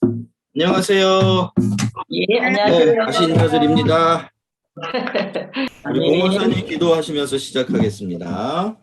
안녕하세요. 예, 네, 안녕하세요. 다시 인사드립니다. 우리 아멘. 공원사님 기도하시면서 시작하겠습니다.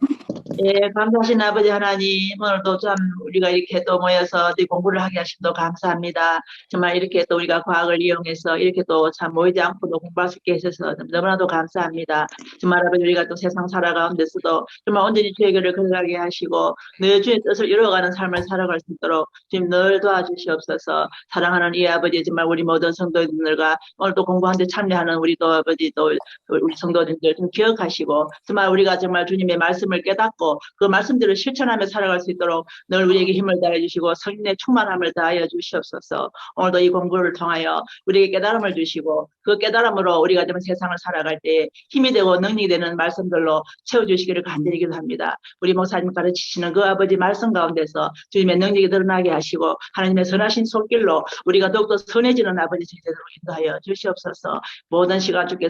예, 감사하신 아버지 하나님, 오늘도 참 우리가 이렇게 또 모여서 네 공부를 하게 하심도 감사합니다. 정말 이렇게 또 우리가 과학을 이용해서 이렇게 또 참 모이지 않고도 공부할 수 있게 해주셔서 너무나도 감사합니다. 정말 아버지 우리가 또 세상 살아가운데서도 정말 온전히 주의 길을 걸어가게 하시고 늘 주의 뜻을 이루어가는 삶을 살아갈 수 있도록 지금 늘 도와주시옵소서. 사랑하는 이 아버지 정말 우리 모든 성도님들과 오늘 또 공부하는데 참여하는 우리 또 아버지 또 우리 성도님들 좀 기억하시고 정말 우리가 정말 주님의 말씀을 깨닫고 그 말씀대로 실천하며 살아갈 수 있도록 늘 우리에게 힘을 다해 주시고 성령의 충만함을 다하여 주시옵소서. 오늘도 이 공부를 통하여 우리에게 깨달음을 주시고 그 깨달음으로 우리가 좀 세상을 살아갈 때 힘이 되고 능력이 되는 말씀들로 채워주시기를 간절히 기도합니다. 우리 목사님 가르치시는 그 아버지 말씀 가운데서 주님의 능력이 드러나게 하시고 하나님의 선하신 손길로 우리가 더욱더 선해지는 아버지 되도록 인도하여 주시옵소서. 모든 시간 주께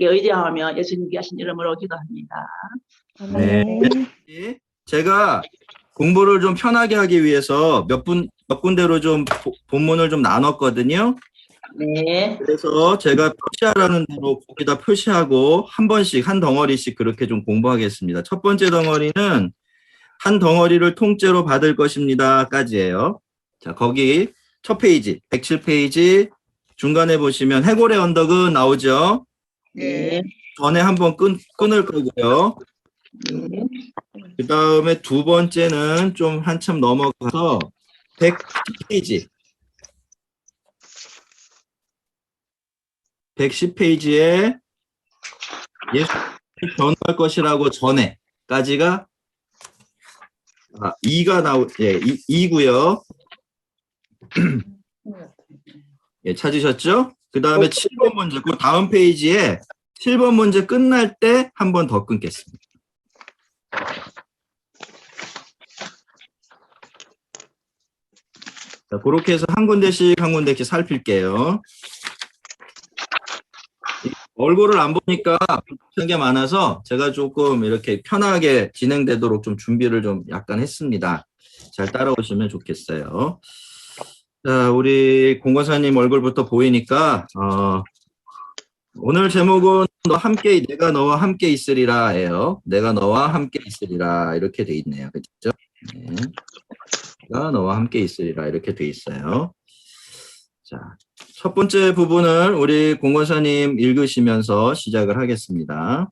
의지하며 예수님께 하신 이름으로 기도합니다. 네. 제가 공부를 좀 편하게 하기 위해서 몇 군데로 좀 본문을 좀 나눴거든요. 네. 그래서 제가 표시하라는 대로 거기다 표시하고 한 번씩 한 덩어리씩 그렇게 좀 공부하겠습니다. 첫 번째 덩어리는 한 덩어리를 통째로 받을 것입니다까지예요. 자, 거기 첫 페이지, 107페이지 중간에 보시면 해골의 언덕은 나오죠. 네. 전에 한번 끊을 거고요. 네. 그 다음에 두 번째는 좀 한참 넘어가서 110페이지. 110페이지에 예수를 변호할 것이라고 전에까지가 2가 예, 2고요. 예, 찾으셨죠? 그 다음에 7번 문제, 그 다음 페이지에 7번 문제 끝날 때 한 번 더 끊겠습니다. 자, 그렇게 해서 한 군데씩 살필게요. 얼굴을 안 보니까 불편한 게 많아서 제가 조금 이렇게 편하게 진행되도록 좀 준비를 좀 약간 했습니다. 잘 따라오시면 좋겠어요. 자, 우리 공과사님 얼굴부터 보이니까 오늘 제목은 내가 너와 함께 있으리라예요. 내가 너와 함께 있으리라 이렇게 돼 있네요. 그렇죠? 네. 내가 너와 함께 있으리라 이렇게 돼 있어요. 자, 첫 번째 부분을 우리 공과사님 읽으시면서 시작을 하겠습니다.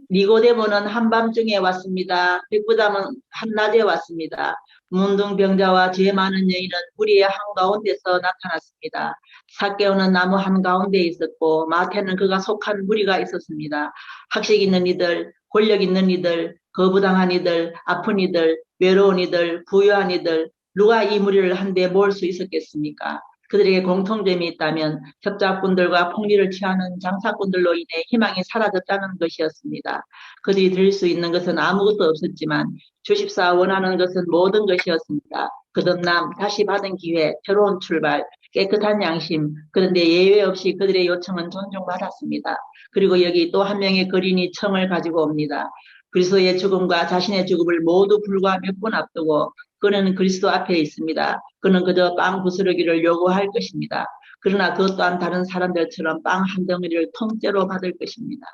니고데모는 한밤중에 왔습니다. 백부장은 한낮에 왔습니다. 문둥병자와 죄 많은 여인은 무리의 한가운데서 나타났습니다. 삭개오는 나무 한가운데 있었고 마태는 그가 속한 무리가 있었습니다. 학식 있는 이들, 권력 있는 이들, 거부당한 이들, 아픈 이들, 외로운 이들, 부유한 이들, 누가 이 무리를 한데 모을 수 있었겠습니까? 그들에게 공통점이 있다면 협작꾼들과 폭리를 취하는 장사꾼들로 인해 희망이 사라졌다는 것이었습니다. 그들이 드릴 수 있는 것은 아무것도 없었지만 주십사 원하는 것은 모든 것이었습니다. 거듭남, 다시 받은 기회, 새로운 출발, 깨끗한 양심. 그런데 예외 없이 그들의 요청은 존중받았습니다. 그리고 여기 또 한 명의 거린이 청을 가지고 옵니다. 그리스도의 죽음과 자신의 죽음을 모두 불과 몇 분 앞두고 그는 그리스도 앞에 있습니다. 그는 그저 빵 부스러기를 요구할 것입니다. 그러나 그것 또한 다른 사람들처럼 빵 한 덩어리를 통째로 받을 것입니다.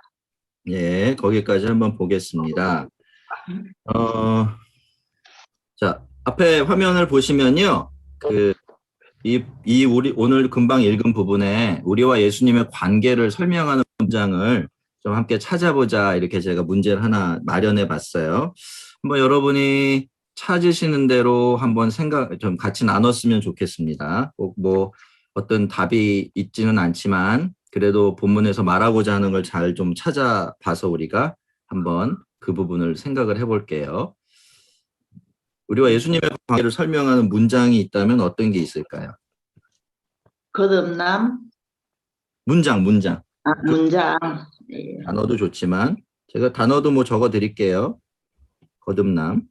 예, 거기까지 한번 보겠습니다. 자, 앞에 화면을 보시면요. 우리 오늘 금방 읽은 부분에 우리와 예수님의 관계를 설명하는 문장을 좀 함께 찾아보자. 이렇게 제가 문제를 하나 마련해 봤어요. 한번 여러분이 찾으시는 대로 한번 좀 같이 나눴으면 좋겠습니다. 꼭 뭐 어떤 답이 있지는 않지만 그래도 본문에서 말하고자 하는 걸 잘 좀 찾아봐서 우리가 한번 그 부분을 생각을 해볼게요. 우리와 예수님의 관계를 설명하는 문장이 있다면 어떤 게 있을까요? 거듭남, 문장. 문장. 네. 단어도 좋지만 제가 단어도 뭐 적어 드릴게요. 거듭남.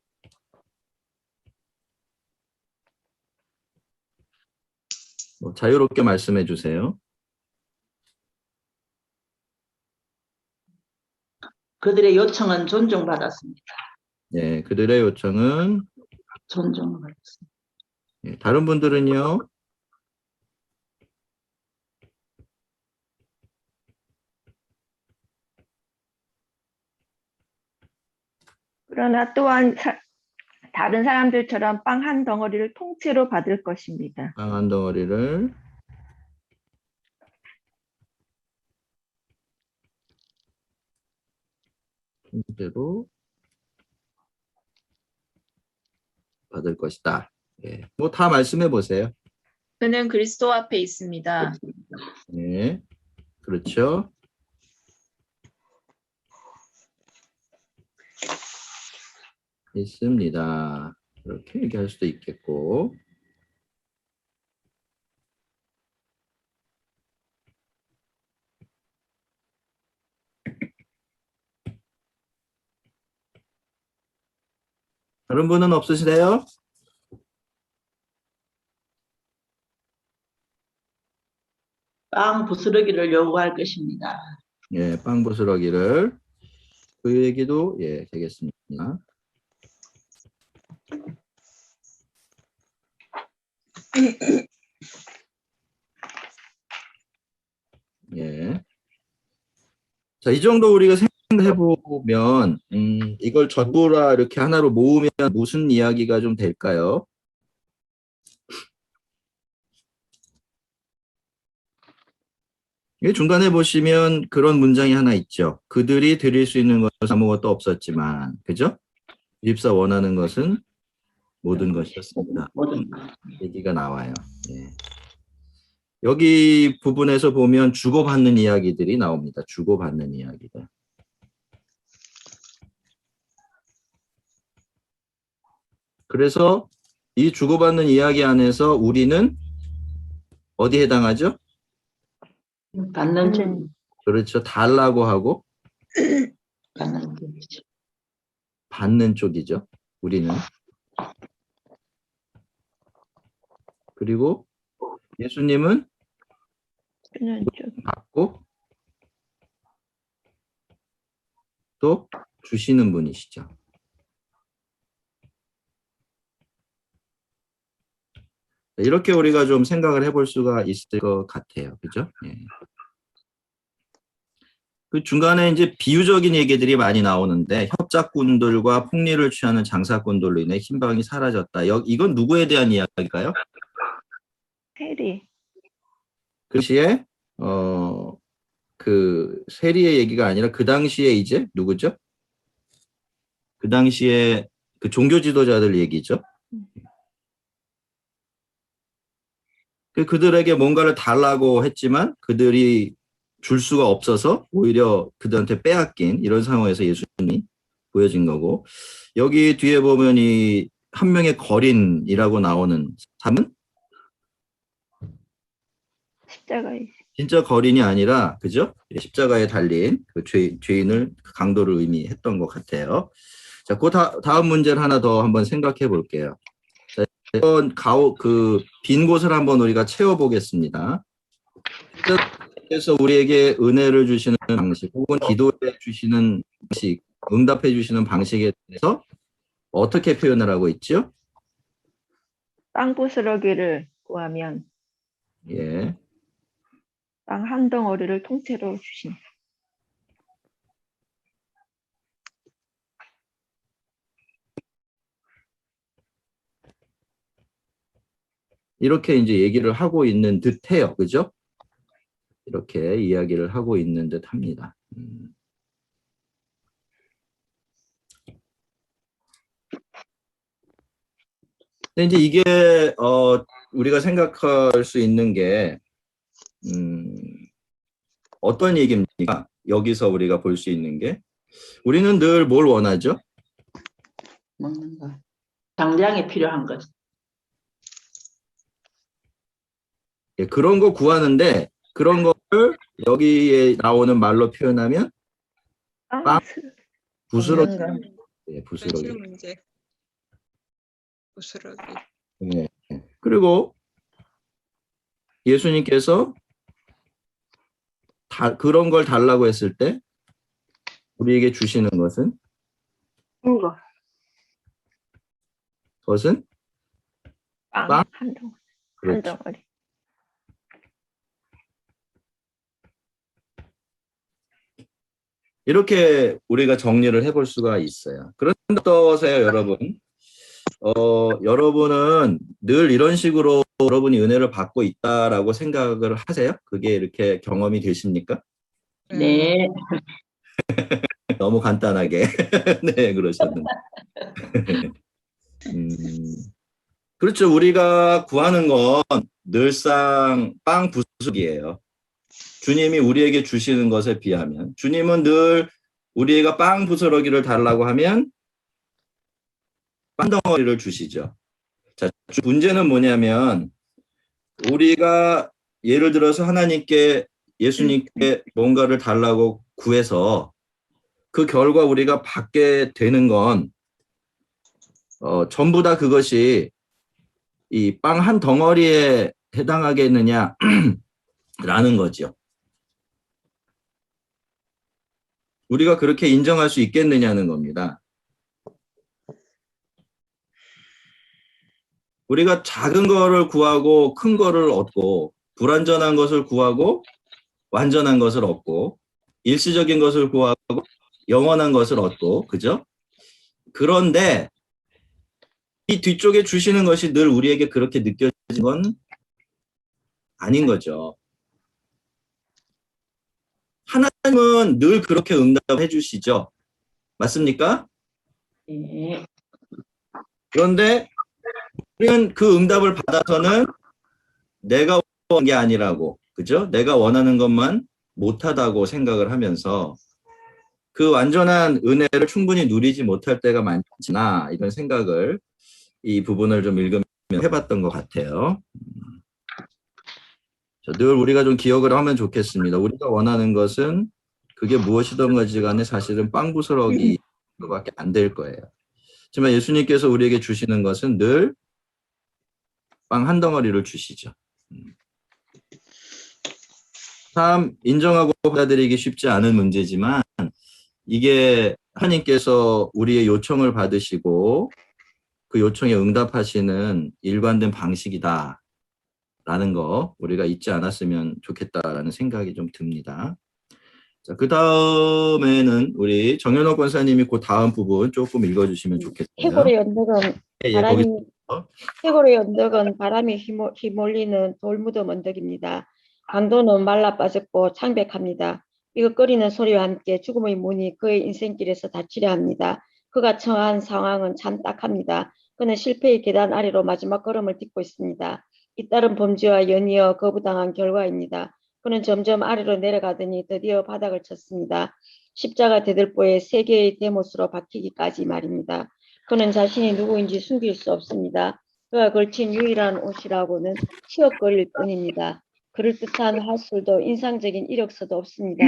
뭐 자유롭게 말씀해 주세요. 그들의 요청은 존중받았습니다. 예, 그들의 요청은 존중받았습니다. 예, 다른 분들은요? 그러나 또한 다른 사람들처럼 빵 한 덩어리를 통째로 받을 것입니다. 빵 한 덩어리를 통째로 받을 것이다. 예, 뭐 다 말씀해 보세요. 그는 그리스도 앞에 있습니다. 예, 그렇죠. 있습니다. 이렇게 얘기할 수도 있겠고. 다른 분은 없으시세요? 빵 부스러기를 요구할 것입니다. 예, 빵 부스러기를 그 얘기도 예, 되겠습니다. 예. 자, 이 정도 우리가 생각해 보면 이걸 전부라 이렇게 하나로 모으면 무슨 이야기가 좀 될까요? 이 중간에 보시면 그런 문장이 하나 있죠. 그들이 드릴 수 있는 것은 아무것도 없었지만, 그죠? 집사 원하는 것은 모든 것이었습니다. 모든 것. 얘기가 나와요. 예. 여기 부분에서 보면 주고받는 이야기들이 나옵니다. 주고받는 이야기들. 그래서 이 주고받는 이야기 안에서 우리는 어디에 해당하죠? 받는 쪽, 그렇죠. 달라고 하고 받는 쪽이죠. 받는 쪽이죠. 우리는. 그리고 예수님은 주는 쪽. 받고 또 주시는 분이시죠. 이렇게 우리가 좀 생각을 해볼 수가 있을 것 같아요. 그죠? 예. 그 중간에 이제 비유적인 얘기들이 많이 나오는데 협작꾼들과 폭리를 취하는 장사꾼들로 인해 희망이 사라졌다. 이건 누구에 대한 이야기일까요? 세리. 그 시에 그 세리의 얘기가 아니라 그 당시에 이제 누구죠? 그 당시에 그 종교 지도자들 얘기죠. 그들에게 뭔가를 달라고 했지만 그들이 줄 수가 없어서 오히려 그들한테 빼앗긴 이런 상황에서 예수님이 보여진 거고, 여기 뒤에 보면 이 한 명의 거린이라고 나오는 사람은 십자가에 진짜 거린이 아니라, 그죠? 십자가에 달린 그 죄인을 강도를 의미했던 것 같아요. 자, 그 다음 문제를 하나 더 한번 생각해 볼게요. 자, 이번 그 빈 곳을 한번 우리가 채워보겠습니다. 그래서 우리에게 은혜를 주시는 방식, 혹은 기도해 주시는 방식, 응답해 주시는 방식에 대해서 어떻게 표현을 하고 있죠? 빵 부스러기를 구하면 예. 빵 한 덩어리를 통째로 주신. 이렇게 이제 얘기를 하고 있는 듯 해요. 그죠? 이렇게 이야기를 하고 있는 듯 합니다. 근데 이제 이게 우리가 생각할 수 있는 게 어떤 얘기입니까? 여기서 우리가 볼 수 있는 게, 우리는 늘 뭘 원하죠? 먹는 것. 당장에 필요한 것. 예, 그런 거 구하는데 그런 거를 여기에 나오는 말로 표현하면 빵 부스러기. 먹는 것. 예, 현실 부스러기. 문제. 부스러기. 예. 그리고 예수님께서 그런 걸 달라고 했을 때 우리에게 주시는 것은 거. 그것은 빵 빵? 한 덩어리. 한 그렇죠. 덩어리. 이렇게 우리가 정리를 해볼 수가 있어요. 그런데 어떠세요, 여러분? 여러분은 늘 이런 식으로 여러분이 은혜를 받고 있다라고 생각을 하세요? 그게 이렇게 경험이 되십니까? 네. 너무 간단하게. 네, 그러셨는데. 음, 그렇죠. 우리가 구하는 건 늘상 빵 부수기예요. 주님이 우리에게 주시는 것에 비하면. 주님은 늘 우리가 빵 부스러기를 달라고 하면 빵 덩어리를 주시죠. 자, 문제는 뭐냐면 우리가 예를 들어서 하나님께 예수님께 뭔가를 달라고 구해서 그 결과 우리가 받게 되는 건 전부 다 그것이 이 빵 한 덩어리에 해당하겠느냐라는 거죠. 우리가 그렇게 인정할 수 있겠느냐는 겁니다. 우리가 작은 거를 구하고 큰 거를 얻고 불완전한 것을 구하고 완전한 것을 얻고 일시적인 것을 구하고 영원한 것을 얻고 그죠? 그런데 이 뒤쪽에 주시는 것이 늘 우리에게 그렇게 느껴지는 건 아닌 거죠. 하나님은 늘 그렇게 응답해 주시죠. 맞습니까? 네. 그런데 우리는 그 응답을 받아서는 내가 원하는 게 아니라고, 그죠? 내가 원하는 것만 못하다고 생각을 하면서 그 완전한 은혜를 충분히 누리지 못할 때가 많지나 이런 생각을 이 부분을 좀 읽으면 해봤던 것 같아요. 늘 우리가 좀 기억을 하면 좋겠습니다. 우리가 원하는 것은 그게 무엇이든 간에 사실은 빵 부스러기밖에 안 될 거예요. 하지만 예수님께서 우리에게 주시는 것은 늘 빵 한 덩어리를 주시죠. 참 인정하고 받아들이기 쉽지 않은 문제지만 이게 하나님께서 우리의 요청을 받으시고 그 요청에 응답하시는 일관된 방식이다라는 거 우리가 잊지 않았으면 좋겠다라는 생각이 좀 듭니다. 자, 그 다음에는 우리 정현옥 권사님이 그 다음 부분 조금 읽어주시면 좋겠어요. 해골의 언덕은 예, 거기 해골의 언덕은 바람이 휘몰리는 돌무덤 언덕입니다. 강도는 말라 빠졌고 창백합니다. 삐걱거리는 소리와 함께 죽음의 문이 그의 인생길에서 닫히려 합니다. 그가 처한 상황은 참 딱합니다. 그는 실패의 계단 아래로 마지막 걸음을 딛고 있습니다. 잇따른 범죄와 연이어 거부당한 결과입니다. 그는 점점 아래로 내려가더니 드디어 바닥을 쳤습니다. 십자가 대들보에 세 개의 대못으로 박히기까지 말입니다. 그는 자신이 누구인지 숨길 수 없습니다. 그가 걸친 유일한 옷이라고는 치역거릴 뿐입니다. 그럴듯한 화술도 인상적인 이력서도 없습니다.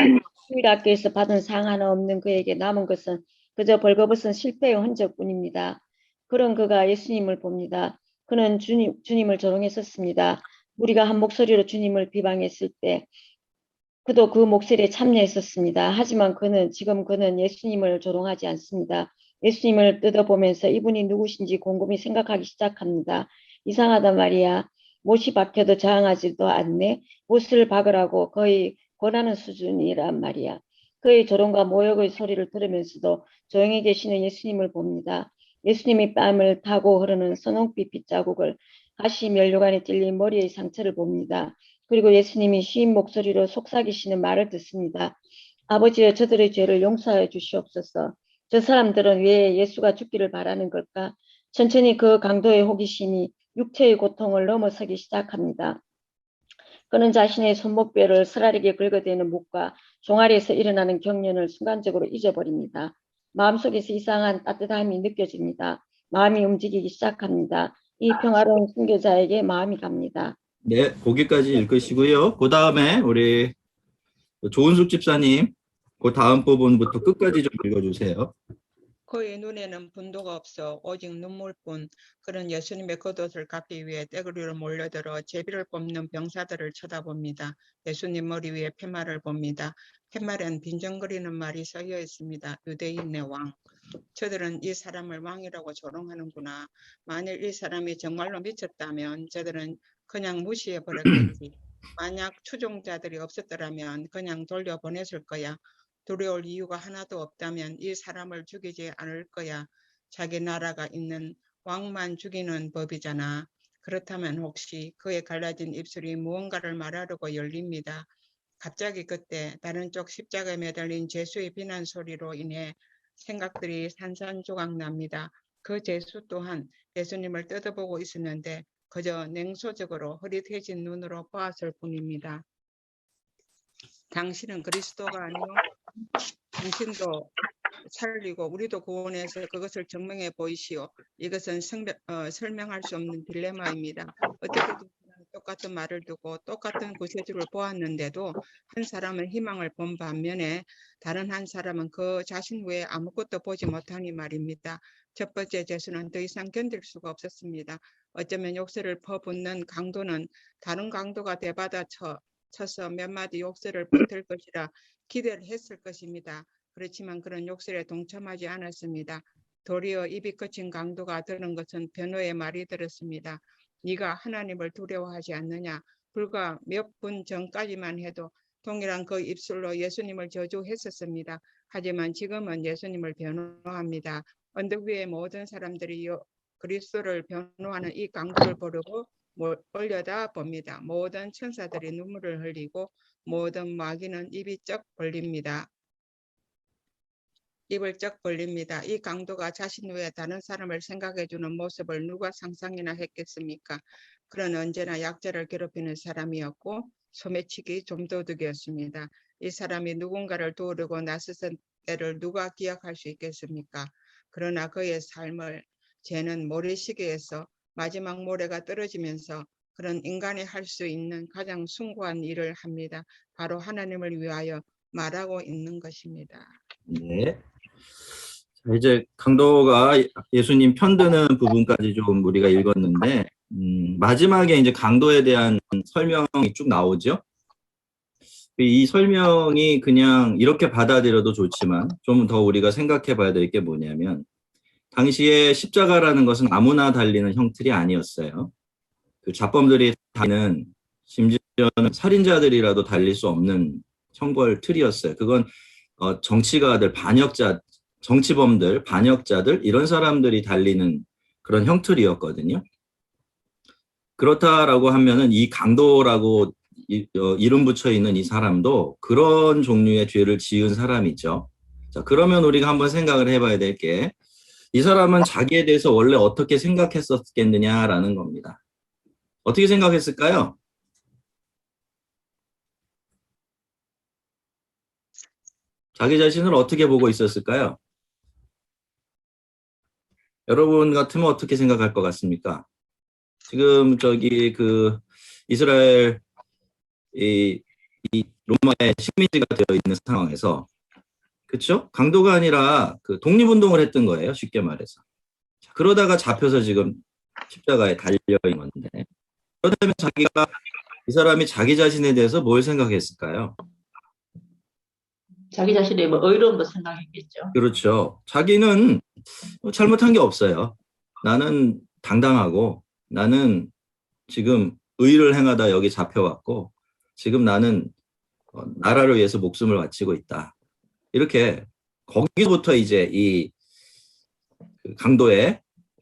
주일학교에서 받은 상 하나 없는 그에게 남은 것은 그저 벌거벗은 실패의 흔적뿐입니다. 그런 그가 예수님을 봅니다. 그는 주님을 조롱했었습니다. 우리가 한 목소리로 주님을 비방했을 때 그도 그 목소리에 참여했었습니다. 하지만 지금 그는 예수님을 조롱하지 않습니다. 예수님을 뜯어보면서 이분이 누구신지 곰곰이 생각하기 시작합니다. 이상하단 말이야. 못이 박혀도 저항하지도 않네. 못을 박으라고 거의 권하는 수준이란 말이야. 그의 조롱과 모욕의 소리를 들으면서도 조용히 계시는 예수님을 봅니다. 예수님이 뺨을 타고 흐르는 선홍빛 빗자국을 가시 면류관에 찔린 머리의 상처를 봅니다. 그리고 예수님이 쉬인 목소리로 속삭이시는 말을 듣습니다. 아버지여 저들의 죄를 용서하여 주시옵소서. 저 사람들은 왜 예수가 죽기를 바라는 걸까? 천천히 그 강도의 호기심이 육체의 고통을 넘어서기 시작합니다. 그는 자신의 손목뼈를 쓰라리게 긁어대는 목과 종아리에서 일어나는 경련을 순간적으로 잊어버립니다. 마음속에서 이상한 따뜻함이 느껴집니다. 마음이 움직이기 시작합니다. 이 평화로운 순교자에게 마음이 갑니다. 네, 거기까지 읽으시고요. 그 다음에 우리 조은숙 집사님, 그 다음 부분부터 끝까지 좀 읽어주세요. 그의 눈에는 분도가 없어 오직 눈물뿐. 그는 예수님의 겉옷을 갚기 위해 떼구리로 몰려들어 제비를 뽑는 병사들을 쳐다봅니다. 예수님 머리 위에 팻말을 봅니다. 팻말엔 빈정거리는 말이 써여 있습니다. 유대인의 왕. 저들은 이 사람을 왕이라고 조롱하는구나. 만일 이 사람이 정말로 미쳤다면 저들은 그냥 무시해 버렸겠지. 만약 추종자들이 없었더라면 그냥 돌려보냈을 거야. 두려울 이유가 하나도 없다면 이 사람을 죽이지 않을 거야. 자기 나라가 있는 왕만 죽이는 법이잖아. 그렇다면 혹시 그의 갈라진 입술이 무언가를 말하려고 열립니다. 갑자기 그때 다른 쪽 십자가에 매달린 제수의 비난 소리로 인해 생각들이 산산조각 납니다. 그 제수 또한 예수님을 뜯어보고 있었는데 그저 냉소적으로 흐릿해진 눈으로 보았을 뿐입니다. 당신은 그리스도가 아니요? 당신도 살리고 우리도 구원해서 그것을 증명해 보이시오. 이것은 설명할 수 없는 딜레마입니다. 어떻게든 똑같은 말을 두고 똑같은 구세주를 보았는데도 한 사람은 희망을 본 반면에 다른 한 사람은 그 자신 외에 아무것도 보지 못하니 말입니다. 첫 번째 제수는 더 이상 견딜 수가 없었습니다. 어쩌면 욕설을 퍼붓는 강도는 다른 강도가 되받아 쳐서 몇 마디 욕설을 보탤 것이라 기대를 했을 것입니다. 그렇지만 그런 욕설에 동참하지 않았습니다. 도리어 입이 거친 강도가 들은 것은 변호의 말이 들었습니다. 네가 하나님을 두려워하지 않느냐? 불과 몇 분 전까지만 해도 동일한 그 입술로 예수님을 저주했었습니다. 하지만 지금은 예수님을 변호합니다. 언덕 위에 모든 사람들이 그리스도를 변호하는 이 강도를 보려고 올려다 봅니다. 모든 천사들이 눈물을 흘리고 모든 마귀는 입이 쩍 벌립니다. 입을 쩍 벌립니다. 이 강도가 자신 외에 다른 사람을 생각해주는 모습을 누가 상상이나 했겠습니까? 그는 언제나 약자를 괴롭히는 사람이었고 소매치기 좀도둑이었습니다. 이 사람이 누군가를 도우려고 나섰을 때를 누가 기억할 수 있겠습니까? 그러나 그의 삶을 죄는 모래시계에서 마지막 모래가 떨어지면서 그런 인간이 할 수 있는 가장 숭고한 일을 합니다. 바로 하나님을 위하여 말하고 있는 것입니다. 네. 자, 이제 강도가 예수님 편드는 부분까지 좀 우리가 읽었는데, 마지막에 이제 강도에 대한 설명이 쭉 나오죠. 이 설명이 그냥 이렇게 받아들여도 좋지만 좀 더 우리가 생각해 봐야 될 게 뭐냐면, 당시에 십자가라는 것은 아무나 달리는 형틀이 아니었어요. 그 자범들이 달리는, 심지어는 살인자들이라도 달릴 수 없는 형벌 틀이었어요. 그건 정치가들, 정치범들, 반역자들 이런 사람들이 달리는 그런 형틀이었거든요. 그렇다라고 하면은 이 강도라고 이름 붙여 있는 이 사람도 그런 종류의 죄를 지은 사람이죠. 자, 그러면 우리가 한번 생각을 해봐야 될 게, 이 사람은 자기에 대해서 원래 어떻게 생각했었겠느냐라는 겁니다. 어떻게 생각했을까요? 자기 자신을 어떻게 보고 있었을까요? 여러분 같으면 어떻게 생각할 것 같습니까? 지금 이스라엘 이 로마의 식민지가 되어 있는 상황에서, 그렇죠? 강도가 아니라 그 독립운동을 했던 거예요, 쉽게 말해서. 그러다가 잡혀서 지금 십자가에 달려 있는 건데, 그렇다면 이 사람이 자기 자신에 대해서 뭘 생각했을까요? 자기 자신의 뭐 의로운 거 생각했겠죠. 그렇죠. 자기는 잘못한 게 없어요. 나는 당당하고, 나는 지금 의를 행하다 여기 잡혀왔고, 지금 나는 나라를 위해서 목숨을 바치고 있다. 이렇게 거기서부터 이제 이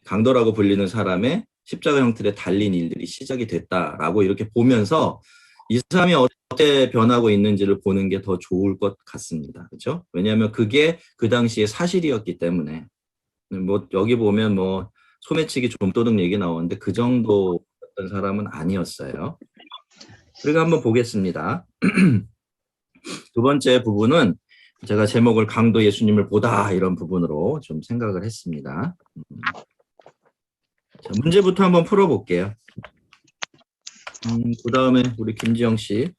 강도라고 불리는 사람의 십자가 형틀에 달린 일들이 시작이 됐다라고 이렇게 보면서 이 사람이 어떻게 변하고 있는지를 보는 게 더 좋을 것 같습니다. 그렇죠? 왜냐하면 그게 그 당시의 사실이었기 때문에. 뭐 여기 보면 뭐 소매치기 좀도둑 얘기 나오는데 그 정도였던 사람은 아니었어요. 우리가 한번 보겠습니다. 두 번째 부분은 제가 제목을 강도 예수님을 보다 이런 부분으로 좀 생각을 했습니다. 자, 문제부터 한번 풀어볼게요. 그 다음에 우리 김지영 씨.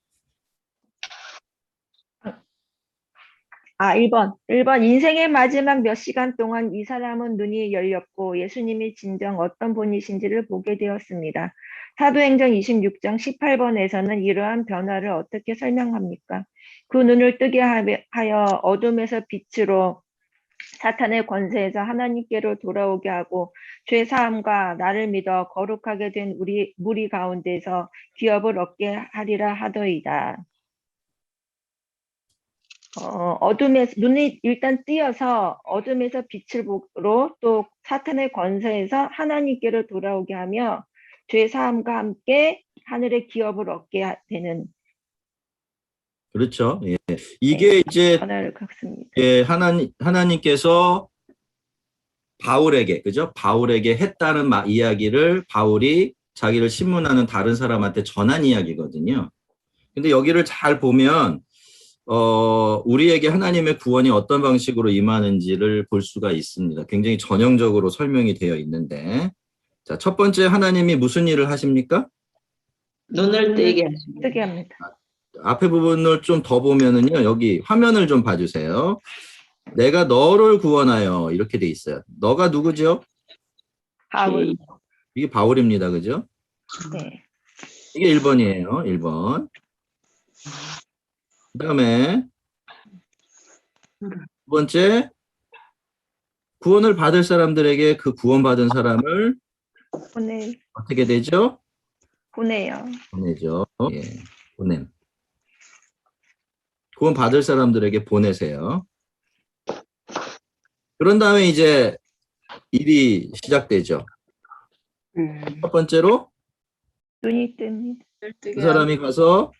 1번. 인생의 마지막 몇 시간 동안 이 사람은 눈이 열렸고 예수님이 진정 어떤 분이신지를 보게 되었습니다. 사도행전 26장 18번에서는 이러한 변화를 어떻게 설명합니까? 그 눈을 뜨게 하여 어둠에서 빛으로 사탄의 권세에서 하나님께로 돌아오게 하고 죄 사함과 나를 믿어 거룩하게 된 우리 무리 가운데서 기업을 얻게 하리라 하더이다. 어둠에서 눈이 일단 띄어서 어둠에서 빛을 보로 또 사탄의 권세에서 하나님께로 돌아오게 하며 죄 사함과 함께 하늘의 기업을 얻게 되는 그렇죠. 예. 이게 이제 전화를 갖습니다. 예, 하나님께서 바울에게, 그죠? 바울에게 했다는 이야기를 바울이 자기를 신문하는 다른 사람한테 전한 이야기거든요. 근데 여기를 잘 보면, 우리에게 하나님의 구원이 어떤 방식으로 임하는지를 볼 수가 있습니다. 굉장히 전형적으로 설명이 되어 있는데, 자, 첫 번째 하나님이 무슨 일을 하십니까? 눈을 뜨게 하십니다. 뜨게 합니다. 앞에 부분을 좀 더 보면은요, 여기 화면을 좀 봐주세요. 내가 너를 구원하여 이렇게 돼 있어요. 너가 누구죠? 바울. 이게 바울입니다. 그죠? 네. 이게 1번이에요. 1번. 그 다음에 두 번째, 구원을 받을 사람들에게 그 구원받은 사람을 어떻게 되죠? 보내요. 보내죠. 예, 보냄. 구원 받을 사람들에게 보내세요. 그런 다음에 이제 일이 시작되죠. 첫 번째로 눈이 뜹니다. 그 사람이 가서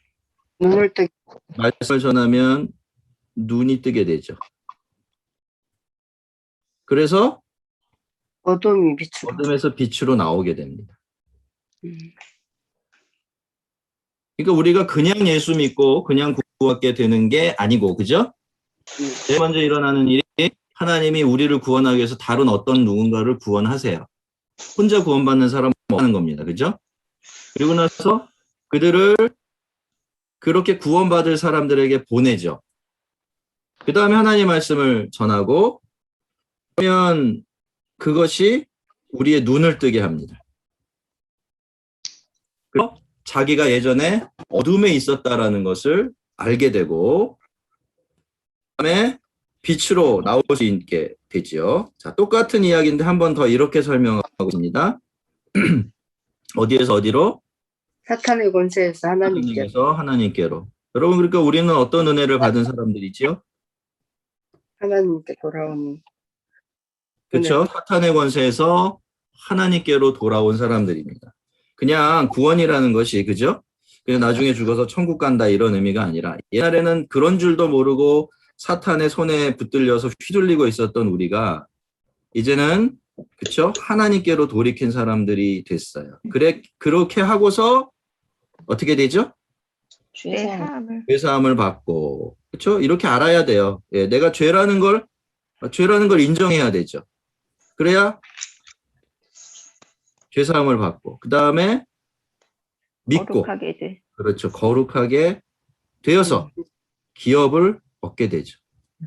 눈을 뜨게 말씀을 전하면 눈이 뜨게 되죠. 그래서 어둠이 비추고. 어둠에서 빛으로 나오게 됩니다. 그러니까 우리가 그냥 예수 믿고 그냥 구원받게 되는 게 아니고, 그죠? 제일 먼저 일어나는 일이 하나님이 우리를 구원하기 위해서 다른 어떤 누군가를 구원하세요. 혼자 구원받는 사람은 없는 겁니다. 그죠? 그리고 나서 그들을 그렇게 구원받을 사람들에게 보내죠. 그 다음에 하나님 말씀을 전하고, 그러면 그것이 우리의 눈을 뜨게 합니다. 그리고 자기가 예전에 어둠에 있었다라는 것을 알게 되고, 그다음에 빛으로 나올 수 있게 되죠. 자, 똑같은 이야기인데 한 번 더 이렇게 설명하고 있습니다. 어디에서 어디로? 사탄의 권세에서 하나님께. 하나님께서 하나님께로. 여러분, 그러니까 우리는 어떤 은혜를 받은 사람들이지요? 하나님께 돌아오는. 그렇죠? 사탄의 권세에서 하나님께로 돌아온 사람들입니다. 그냥 구원이라는 것이, 그죠? 그냥 나중에 죽어서 천국 간다 이런 의미가 아니라, 옛날에는 그런 줄도 모르고 사탄의 손에 붙들려서 휘둘리고 있었던 우리가 이제는, 그렇죠? 하나님께로 돌이킨 사람들이 됐어요. 그렇게 하고서 어떻게 되죠? 죄 사함을. 죄사함을 받고, 그렇죠? 이렇게 알아야 돼요. 예, 내가 죄라는 걸 인정해야 되죠. 그래야 죄사함을 받고, 그 다음에 믿고, 거룩하게 돼. 그렇죠. 거룩하게 되어서 기업을 얻게 되죠.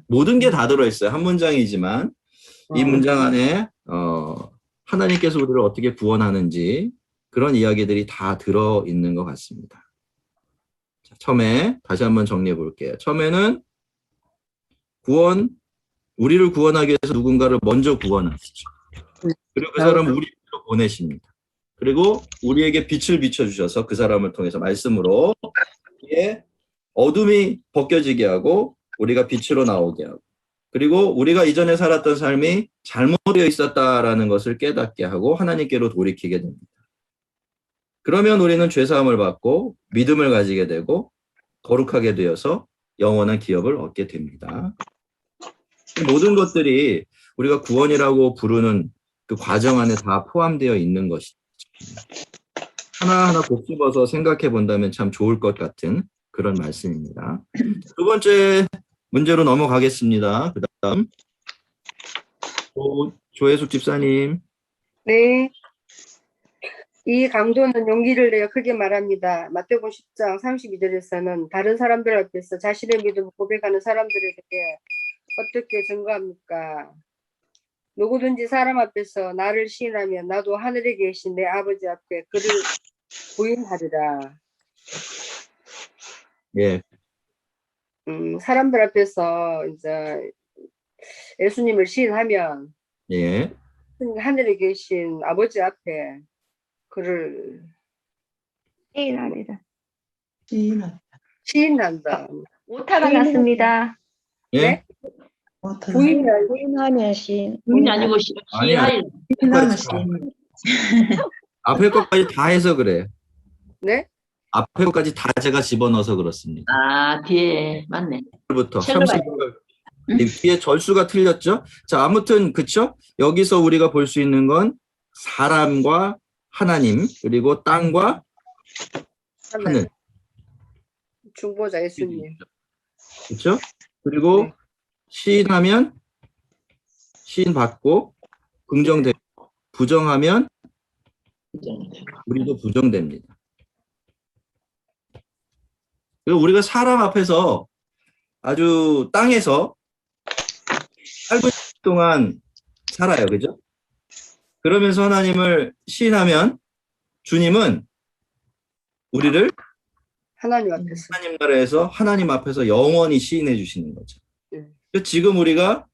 모든 게 다 들어있어요. 한 문장이지만 이 문장 안에 하나님께서 우리를 어떻게 구원하는지 그런 이야기들이 다 들어있는 것 같습니다. 자, 처음에 다시 한번 정리해 볼게요. 처음에는 우리를 구원하기 위해서 누군가를 먼저 구원하시죠. 그리고 그 사람을 우리로 보내십니다. 그리고 우리에게 빛을 비춰주셔서 그 사람을 통해서 말씀으로 어둠이 벗겨지게 하고 우리가 빛으로 나오게 하고, 그리고 우리가 이전에 살았던 삶이 잘못되어 있었다라는 것을 깨닫게 하고 하나님께로 돌이키게 됩니다. 그러면 우리는 죄사함을 받고 믿음을 가지게 되고 거룩하게 되어서 영원한 기업을 얻게 됩니다. 모든 것들이 우리가 구원이라고 부르는 그 과정 안에 다 포함되어 있는 것이죠. 하나하나 곱씹어서 생각해 본다면 참 좋을 것 같은 그런 말씀입니다. 두 번째 문제로 넘어가겠습니다. 그 다음 조혜숙 집사님. 네. 이 강도는 용기를 내어 크게 말합니다. 마태복음 10장 32절에서는 다른 사람들 앞에서 자신의 믿음을 고백하는 사람들에게 어떻게 증거합니까? 누구든지 사람 앞에서 나를 시인하면 나도 하늘에 계신 내 아버지 앞에 그를 부인하리라. 예. 사람들 앞에서 이제 예수님을 시인하면 예. 하늘에 계신 아버지 앞에 그를 시인하리라. 시인한다. 오타가 났습니다. 예. 네? 부인을 부인하면 시인. 부인이 아니고 아니야. 시할. 앞에 것까지 다 해서 그래요. 네? 앞에 것까지 다 제가 집어넣어서 그렇습니다. 아, 뒤에 맞네. 부터 첼로가 30절 뒤에 절수가 틀렸죠. 자, 아무튼 그쵸? 여기서 우리가 볼 수 있는 건 사람과 하나님 그리고 땅과 하늘 중보자 예수님. 그렇죠? 그리고 네. 시인하면 시인 받고 긍정되고 부정하면 우리도 부정됩니다. 그리고 우리가 사람 앞에서 아주 땅에서 짧은 시간 동안 살아요. 그죠? 그러면서 하나님을 시인하면 주님은 우리를 하나님 앞에서. 하나님 나라에서 하나님 앞에서 영원히 시인해 주시는 거죠. 네. 지금 우리가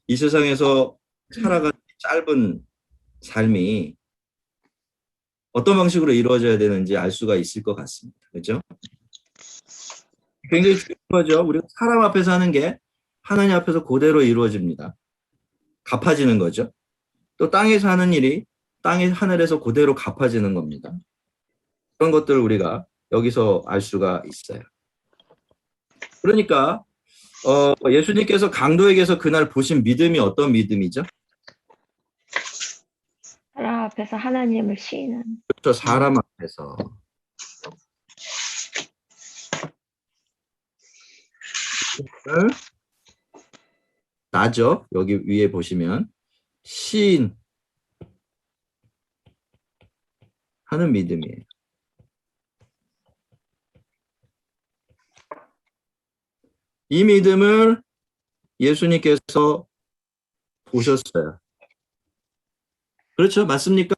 이 세상에서 살아가는 짧은 삶이 어떤 방식으로 이루어져야 되는지 알 수가 있을 것 같습니다. 그렇죠? 굉장히 중요하죠. 우리가 사람 앞에서 하는 게 하나님 앞에서 그대로 이루어집니다. 갚아지는 거죠. 또 땅에서 하는 일이 땅의 하늘에서 그대로 갚아지는 겁니다. 그런 것들을 우리가 여기서 알 수가 있어요. 그러니까 예수님께서 강도에게서 그날 보신 믿음이 어떤 믿음이죠? 사람 앞에서 하나님을 시인하는. 그렇죠. 사람 앞에서. 나죠. 여기 위에 보시면 시인 하는 믿음이에요. 이 믿음을 예수님께서 보셨어요. 그렇죠? 맞습니까?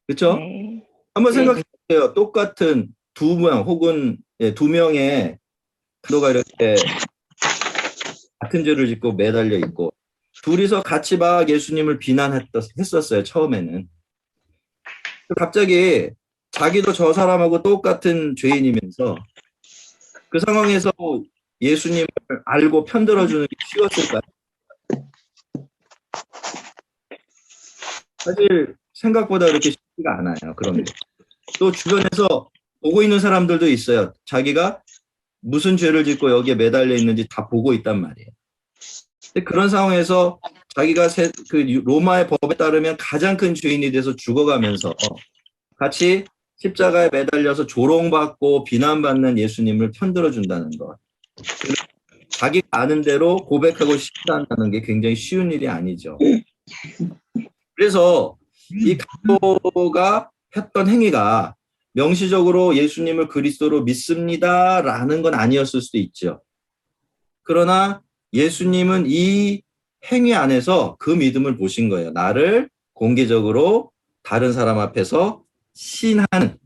그렇죠? 네. 한번 네. 생각해 보세요. 똑같은 두 명 혹은 두 명의 강도가 이렇게 같은 죄를 짓고 매달려 있고 둘이서 같이 막 예수님을 비난했었어요. 처음에는. 갑자기 자기도 저 사람하고 똑같은 죄인이면서 그 상황에서 예수님을 알고 편들어주는 게 쉬웠을까요? 사실 생각보다 그렇게 쉽지가 않아요. 그런 게. 또 주변에서 보고 있는 사람들도 있어요. 자기가 무슨 죄를 짓고 여기에 매달려 있는지 다 보고 있단 말이에요. 근데 그런 상황에서 자기가 그 로마의 법에 따르면 가장 큰 죄인이 돼서 죽어가면서 같이 십자가에 매달려서 조롱받고 비난받는 예수님을 편들어준다는 것. 자기가 아는 대로 고백하고 싶다는 게 굉장히 쉬운 일이 아니죠. 그래서 이 강도가 했던 행위가 명시적으로 예수님을 그리스도로 믿습니다라는 건 아니었을 수도 있죠. 그러나 예수님은 이 행위 안에서 그 믿음을 보신 거예요. 나를 공개적으로 다른 사람 앞에서 시인하는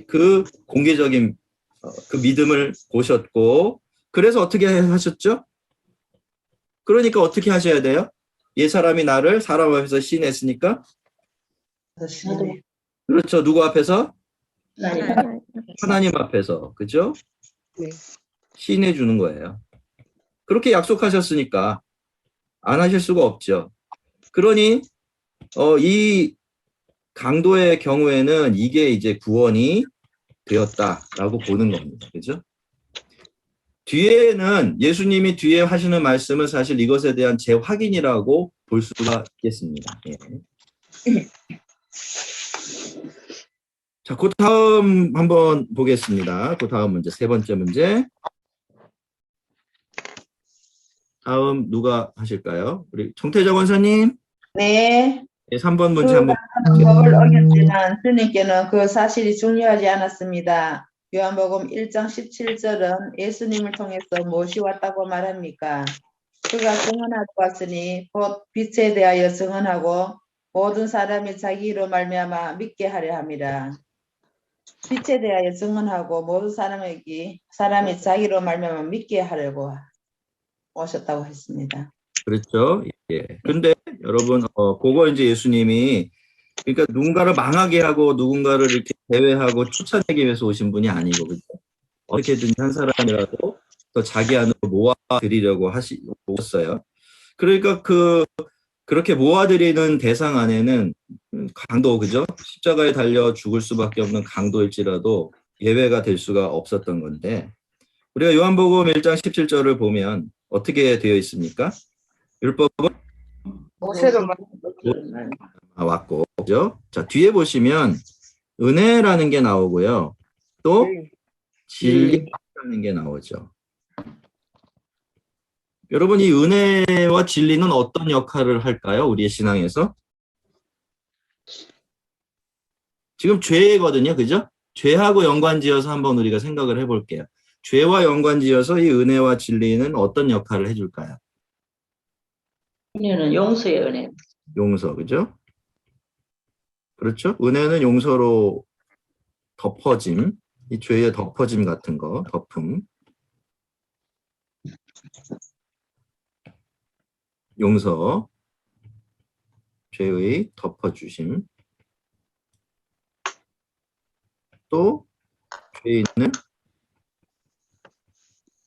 그 공개적인 그 믿음을 보셨고 그래서 어떻게 하셨죠? 그러니까 어떻게 하셔야 돼요? 옛 사람이 나를 사람 앞에서 시인했으니까 그렇죠. 누구 앞에서? 하나님 앞에서. 그죠? 네. 시인해 주는 거예요. 그렇게 약속하셨으니까 안 하실 수가 없죠. 그러니 이 강도의 경우에는 이게 이제 구원이 되었다라고 보는 겁니다. 그죠? 뒤에는 예수님이 뒤에 하시는 말씀은 사실 이것에 대한 재확인이라고 볼 수가 있겠습니다. 예. 자, 그 다음 한번 보겠습니다. 그 다음 문제, 세 번째 문제. 다음 누가 하실까요? 우리 정태정 원사님. 네, 예, 3번 문제 한번. 법을 어겼지만 주님께는 그 사실이 중요하지 않았습니다. 요한복음 1장 17절은 예수님을 통해서 무엇이 왔다고 말합니까? 그가 증언하고 왔으니 곧 빛에 대하여 증언하고 모든 사람이 자기 이로 말미암아 믿게 하려 함이라. 빛에 대하여 증언하고 모든 사람이 자기로 말미암아 믿게 하려고 오셨다고 했습니다. 그렇죠. 예. 근데 여러분, 그거 이제 예수님이 그러니까 누군가를 망하게 하고 누군가를 이렇게 제외하고 쫓아내기 위해서 오신 분이 아니고, 그죠? 어떻게든 한 사람이라도 더 자기 안으로 모아드리려고 오셨어요. 그러니까 그렇게 모아드리는 대상 안에는 강도, 그죠? 십자가에 달려 죽을 수밖에 없는 강도일지라도 예외가 될 수가 없었던 건데, 우리가 요한복음 1장 17절을 보면 어떻게 되어 있습니까? 율법은 모세로 왔고, 그죠? 자, 뒤에 보시면 은혜라는 게 나오고요. 또 진리라는 게 나오죠. 여러분, 이 은혜와 진리는 어떤 역할을 할까요? 우리의 신앙에서? 지금 죄거든요. 그죠? 죄하고 연관지어서 한번 우리가 생각을 해볼게요. 죄와 연관지어서 이 은혜와 진리는 어떤 역할을 해줄까요? 은혜는 용서의 은혜. 용서, 그죠? 그렇죠? 은혜는 용서로 덮어짐, 이 죄의 덮어짐 같은 거, 덮음. 용서, 죄의 덮어주심. 또 죄인을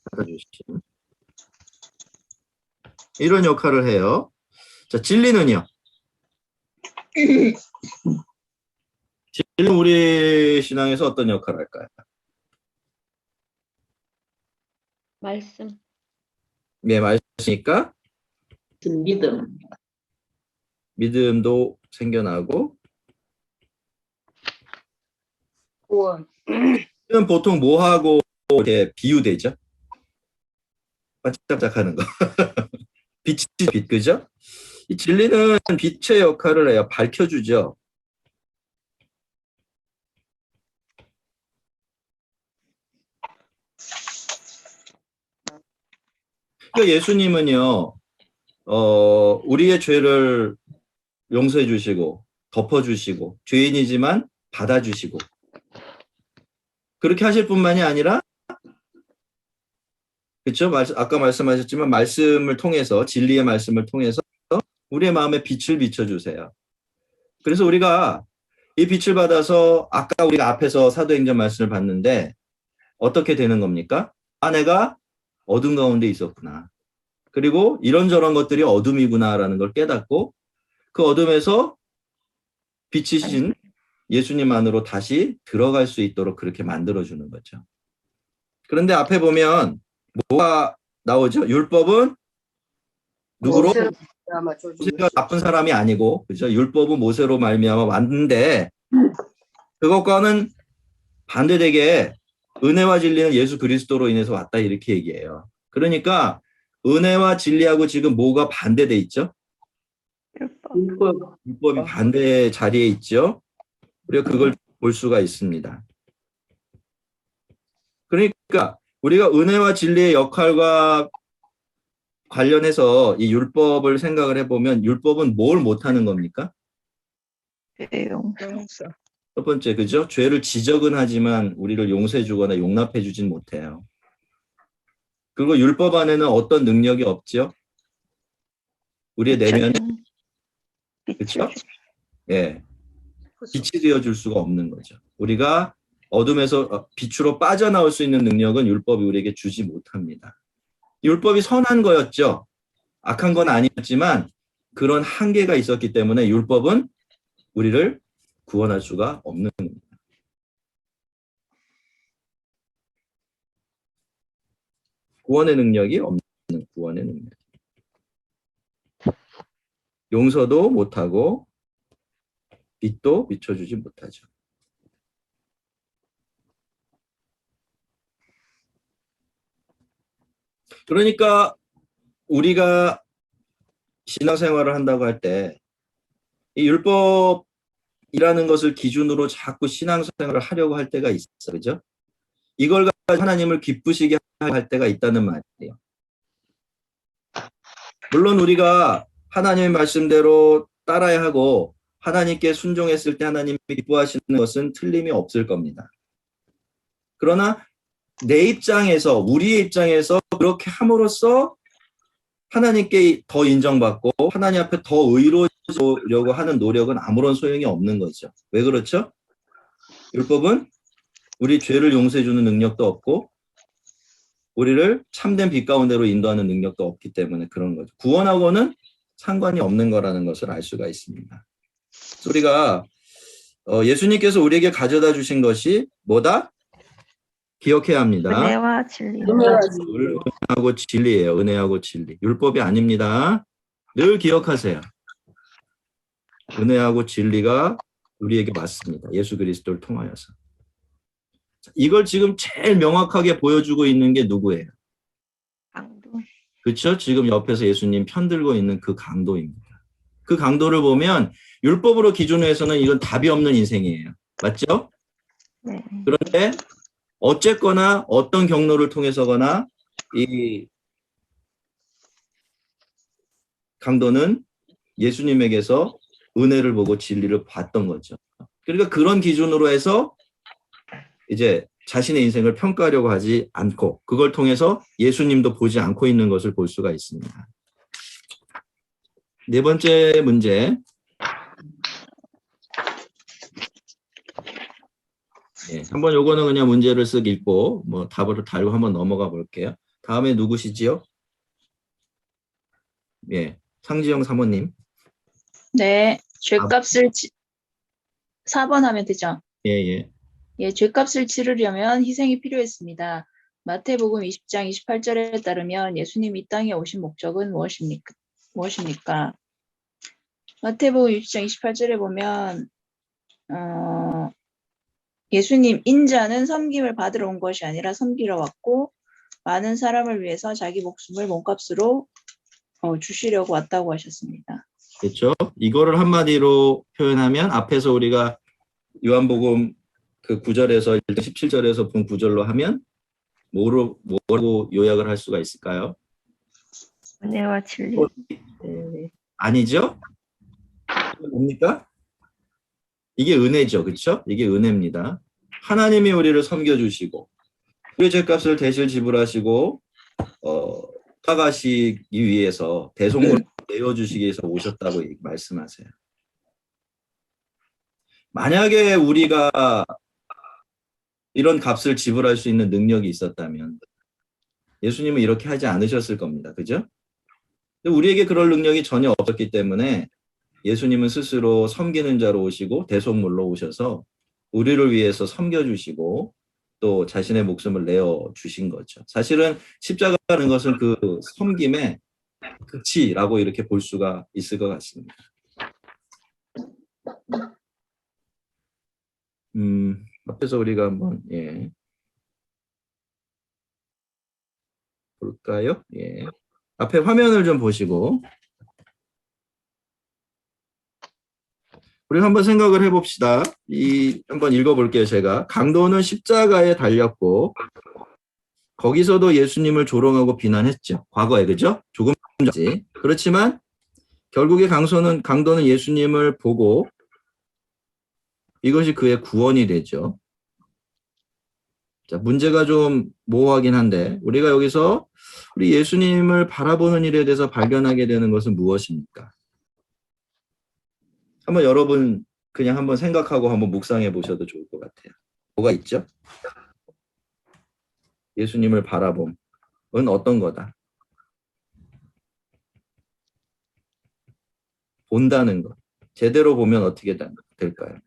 받아주심. 이런 역할을 해요. 자, 진리는요? 진리는 우리 신앙에서 어떤 역할을 할까요? 말씀. 네, 말씀이니까 믿음. 믿음도 생겨나고, 구원. 이건 보통 뭐하고 이렇게 비유되죠? 반짝반짝하는 거. 빛이 빛, 그죠? 이 진리는 빛의 역할을 해요. 밝혀주죠. 그러니까 예수님은요, 우리의 죄를 용서해 주시고, 덮어주시고, 죄인이지만 받아주시고, 그렇게 하실 뿐만이 아니라, 그렇죠? 아까 말씀하셨지만 말씀을 통해서, 진리의 말씀을 통해서 우리의 마음에 빛을 비춰주세요. 그래서 우리가 이 빛을 받아서 아까 우리가 앞에서 사도행전 말씀을 봤는데 어떻게 되는 겁니까? 내가 어둠 가운데 있었구나. 그리고 이런저런 것들이 어둠이구나라는 걸 깨닫고 그 어둠에서 빛이신 예수님 안으로 다시 들어갈 수 있도록 그렇게 만들어주는 거죠. 그런데 앞에 보면 뭐가 나오죠? 율법은 누구로? 모세가 나쁜 사람이 아니고, 그죠? 율법은 모세로 말미암아 왔는데 그것과는 반대되게 은혜와 진리는 예수 그리스도로 인해서 왔다 이렇게 얘기해요. 그러니까 은혜와 진리하고 지금 뭐가 반대돼 있죠? 율법이 반대 자리에 있죠. 우리가 그걸 볼 수가 있습니다. 그러니까 우리가 은혜와 진리의 역할과 관련해서 이 율법을 생각을 해보면 율법은 뭘 못하는 겁니까? 용서. 첫 번째, 그죠? 죄를 지적은 하지만 우리를 용서해 주거나 용납해 주진 못해요. 그리고 율법 안에는 어떤 능력이 없죠? 우리의 내면에, 그렇죠? 예, 빛이 되어줄 수가 없는 거죠. 우리가 어둠에서 빛으로 빠져나올 수 있는 능력은 율법이 우리에게 주지 못합니다. 율법이 선한 거였죠. 악한 건 아니었지만 그런 한계가 있었기 때문에 율법은 우리를 구원할 수가 없는 겁니다. 구원의 능력이 없는 구원의 능력. 용서도 못하고 빛도 비춰주지 못하죠. 그러니까 우리가 신앙생활을 한다고 할 때 이 율법이라는 것을 기준으로 자꾸 신앙생활을 하려고 할 때가 있어, 그죠? 이걸 가지고 하나님을 기쁘시게 할 때가 있다는 말이에요. 물론 우리가 하나님의 말씀대로 따라야 하고 하나님께 순종했을 때 하나님이 기뻐하시는 것은 틀림이 없을 겁니다. 그러나 내 입장에서, 우리의 입장에서 그렇게 함으로써 하나님께 더 인정받고 하나님 앞에 더 의로워지려고 하는 노력은 아무런 소용이 없는 거죠. 왜 그렇죠? 율법은 우리 죄를 용서해 주는 능력도 없고 우리를 참된 빛 가운데로 인도하는 능력도 없기 때문에 그런 거죠. 구원하고는 상관이 없는 거라는 것을 알 수가 있습니다. 우리가 예수님께서 우리에게 가져다 주신 것이 뭐다? 기억해야 합니다. 은혜와 진리. 은혜하고 진리예요. 은혜하고 진리. 율법이 아닙니다. 늘 기억하세요. 은혜하고 진리가 우리에게 맞습니다. 예수 그리스도를 통하여서. 이걸 지금 제일 명확하게 보여주고 있는 게 누구예요? 강도. 그렇죠? 지금 옆에서 예수님 편들고 있는 그 강도입니다. 그 강도를 보면 율법으로 기준해서는 이건 답이 없는 인생이에요. 맞죠? 네. 그런데 어쨌거나 어떤 경로를 통해서거나 이 강도는 예수님에게서 은혜를 보고 진리를 봤던 거죠. 그러니까 그런 기준으로 해서 이제 자신의 인생을 평가하려고 하지 않고 그걸 통해서 예수님도 보지 않고 있는 것을 볼 수가 있습니다. 네 번째 문제. 네, 한번 요거는 그냥 문제를 쓱 읽고 뭐 답을 달고 한번 넘어가 볼게요. 다음에 누구시지요? 예, 상지영 사모님. 네, 죄값을 4번 하면 되죠? 예, 예. 예, 죄값을 치르려면 희생이 필요했습니다. 마태복음 20장 28절에 따르면 예수님 이 땅에 오신 목적은 무엇입니까? 마태복음 20장 28절에 보면 예수님 인자는 섬김을 받으러 온 것이 아니라 섬기러 왔고 많은 사람을 위해서 자기 목숨을 몸값으로 주시려고 왔다고 하셨습니다. 그렇죠? 이거를 한마디로 표현하면 앞에서 우리가 요한복음 그 9절에서 17절에서 본 구절로 하면 뭐라고 요약을 할 수가 있을까요? 은혜와 진리. 아니죠? 뭡니까? 이게 은혜죠. 그렇죠? 이게 은혜입니다. 하나님이 우리를 섬겨주시고 우리 죄값을 대신 지불하시고 타가시기 위해서 대속물을 내어주시기 위해서 오셨다고 말씀하세요. 만약에 우리가 이런 값을 지불할 수 있는 능력이 있었다면 예수님은 이렇게 하지 않으셨을 겁니다. 그죠? 근데 우리에게 그럴 능력이 전혀 없었기 때문에 예수님은 스스로 섬기는 자로 오시고 대속물로 오셔서 우리를 위해서 섬겨주시고 또 자신의 목숨을 내어주신 거죠. 사실은 십자가라는 것은 그 섬김의 끝이라고 이렇게 볼 수가 있을 것 같습니다. 앞에서 우리가 한번 볼까요? 예. 앞에 화면을 좀 보시고 우리 한번 생각을 해봅시다. 한번 읽어볼게요. 제가 강도는 십자가에 달렸고 거기서도 예수님을 조롱하고 비난했죠. 과거에 그죠? 조금 전지. 그렇지만 결국에 강도는 예수님을 보고 이것이 그의 구원이 되죠. 자, 문제가 좀 모호하긴 한데 우리가 여기서 우리 예수님을 바라보는 일에 대해서 발견하게 되는 것은 무엇입니까? 한번 여러분 그냥 한번 생각하고 한번 묵상해 보셔도 좋을 것 같아요. 뭐가 있죠? 예수님을 바라봄은 어떤 거다? 본다는 것. 제대로 보면 어떻게 될까요?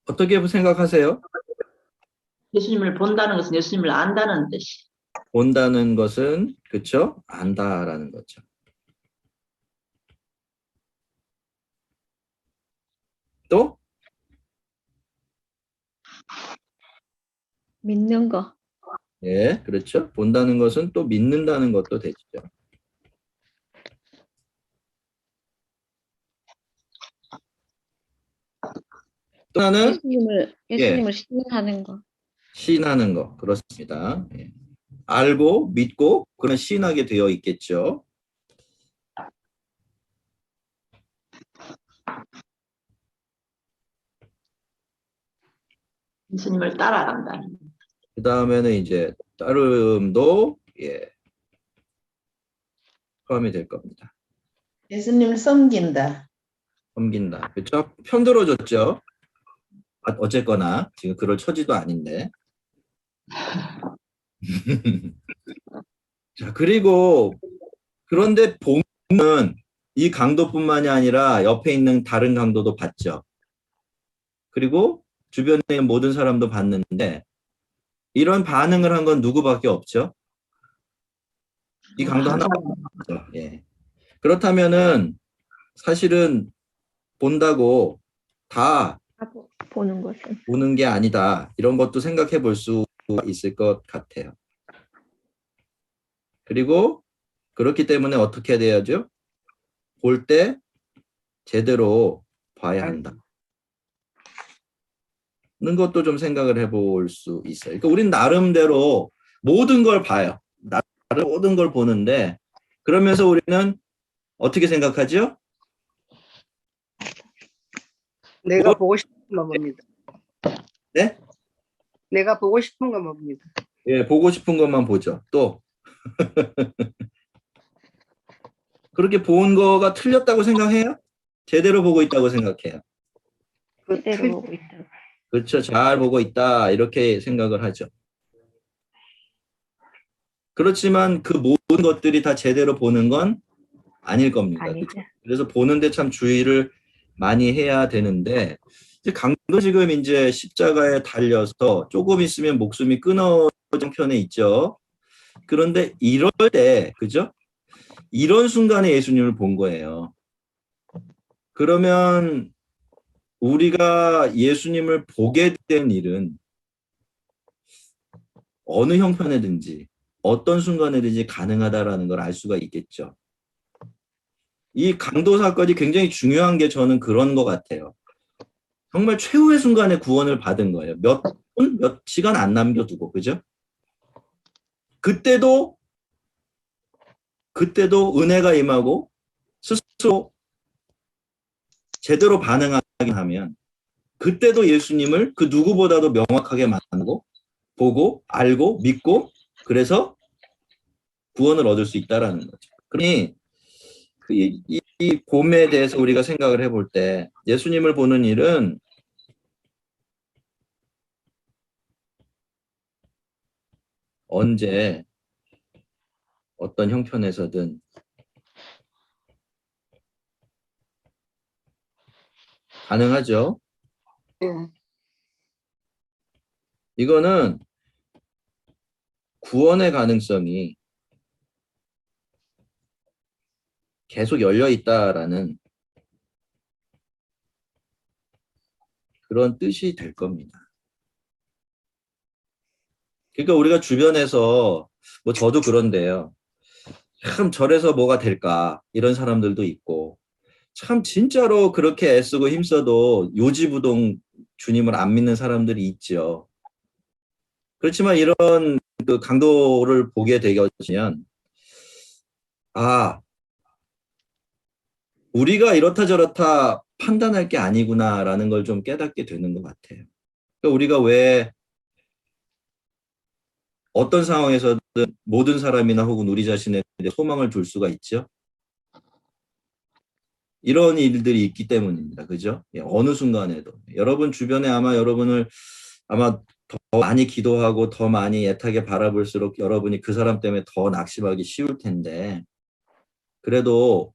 어떻게 생각하세요? 예수님을 본다는 것은 예수님을 안다는 뜻이. 본다는 것은 그렇죠? 안다라는 거죠. 또 믿는 거. 예, 그렇죠. 본다는 것은 또 믿는다는 것도 되죠. 또 하나는 예수님을 신뢰하는 거. 시인하는 거 그렇습니다. 예. 알고 믿고 그런 시인하게 되어 있겠죠. 예수님을 따라간다. 그 다음에는 이제 따름도 예, 포함이 될 겁니다. 예수님을 섬긴다. 섬긴다. 그렇죠? 편들어줬죠. 어쨌거나 지금 그럴 처지도 아닌데. 자, 그리고 그런데 보면 이 강도뿐만이 아니라 옆에 있는 다른 강도도 봤죠. 그리고 주변에 있는 모든 사람도 봤는데 이런 반응을 한 건 누구밖에 없죠. 이 강도 하나밖에 없죠. 예. 그렇다면은 사실은 본다고 다 보는 것은. 보는 게 아니다. 이런 것도 생각해 볼 수 있을 것 같아요. 그리고 그렇기 때문에 어떻게 돼야죠? 볼 때 제대로 봐야 한다. 는 것도 좀 생각을 해볼 수 있어요. 그러니까 우린 나름대로 모든 걸 봐요. 나름 모든 걸 보는데 그러면서 우리는 어떻게 생각하죠? 내가 보고 싶은 것만 봅니다. 네? 내가 보고 싶은 것만 봅니다. 예, 보고 싶은 것만 보죠. 또 그렇게 본 거가 틀렸다고 생각해요? 제대로 보고 있다고 생각해요. 그대로 보고 있다. 그렇죠. 잘 보고 있다. 이렇게 생각을 하죠. 그렇지만 그 모든 것들이 다 제대로 보는 건 아닐 겁니다. 아니죠. 그래서 보는데 참 주의를 많이 해야 되는데 이제 강도 지금 이제 십자가에 달려서 조금 있으면 목숨이 끊어진 편에 있죠. 그런데 이럴 때 그죠? 이런 순간에 예수님을 본 거예요. 그러면 우리가 예수님을 보게 된 일은 어느 형편에든지 어떤 순간에든지 가능하다라는 걸 알 수가 있겠죠. 이 강도 사건이 굉장히 중요한 게 저는 그런 것 같아요. 정말 최후의 순간에 구원을 받은 거예요. 몇 분, 몇 시간 안 남겨두고, 그죠? 그때도 은혜가 임하고 스스로 제대로 반응하게 하면 그때도 예수님을 그 누구보다도 명확하게 만나고 보고 알고 믿고 그래서 구원을 얻을 수 있다라는 거죠. 그러니 이 봄에 대해서 우리가 생각을 해볼 때 예수님을 보는 일은 언제 어떤 형편에서든 가능하죠. 이거는 구원의 가능성이 계속 열려 있다라는 그런 뜻이 될 겁니다. 그러니까 우리가 주변에서 뭐 저도 그런데요. 참 저래서 뭐가 될까 이런 사람들도 있고 참 진짜로 그렇게 애쓰고 힘써도 요지부동 주님을 안 믿는 사람들이 있죠. 그렇지만 이런 그 강도를 보게 되면 우리가 이렇다 저렇다 판단할 게 아니구나라는 걸 좀 깨닫게 되는 것 같아요. 그러니까 우리가 왜 어떤 상황에서든 모든 사람이나 혹은 우리 자신에 소망을 둘 수가 있죠? 이런 일들이 있기 때문입니다. 그죠? 어느 순간에도. 여러분 주변에 여러분을 더 많이 기도하고 더 많이 애타게 바라볼수록 여러분이 그 사람 때문에 더 낙심하기 쉬울 텐데 그래도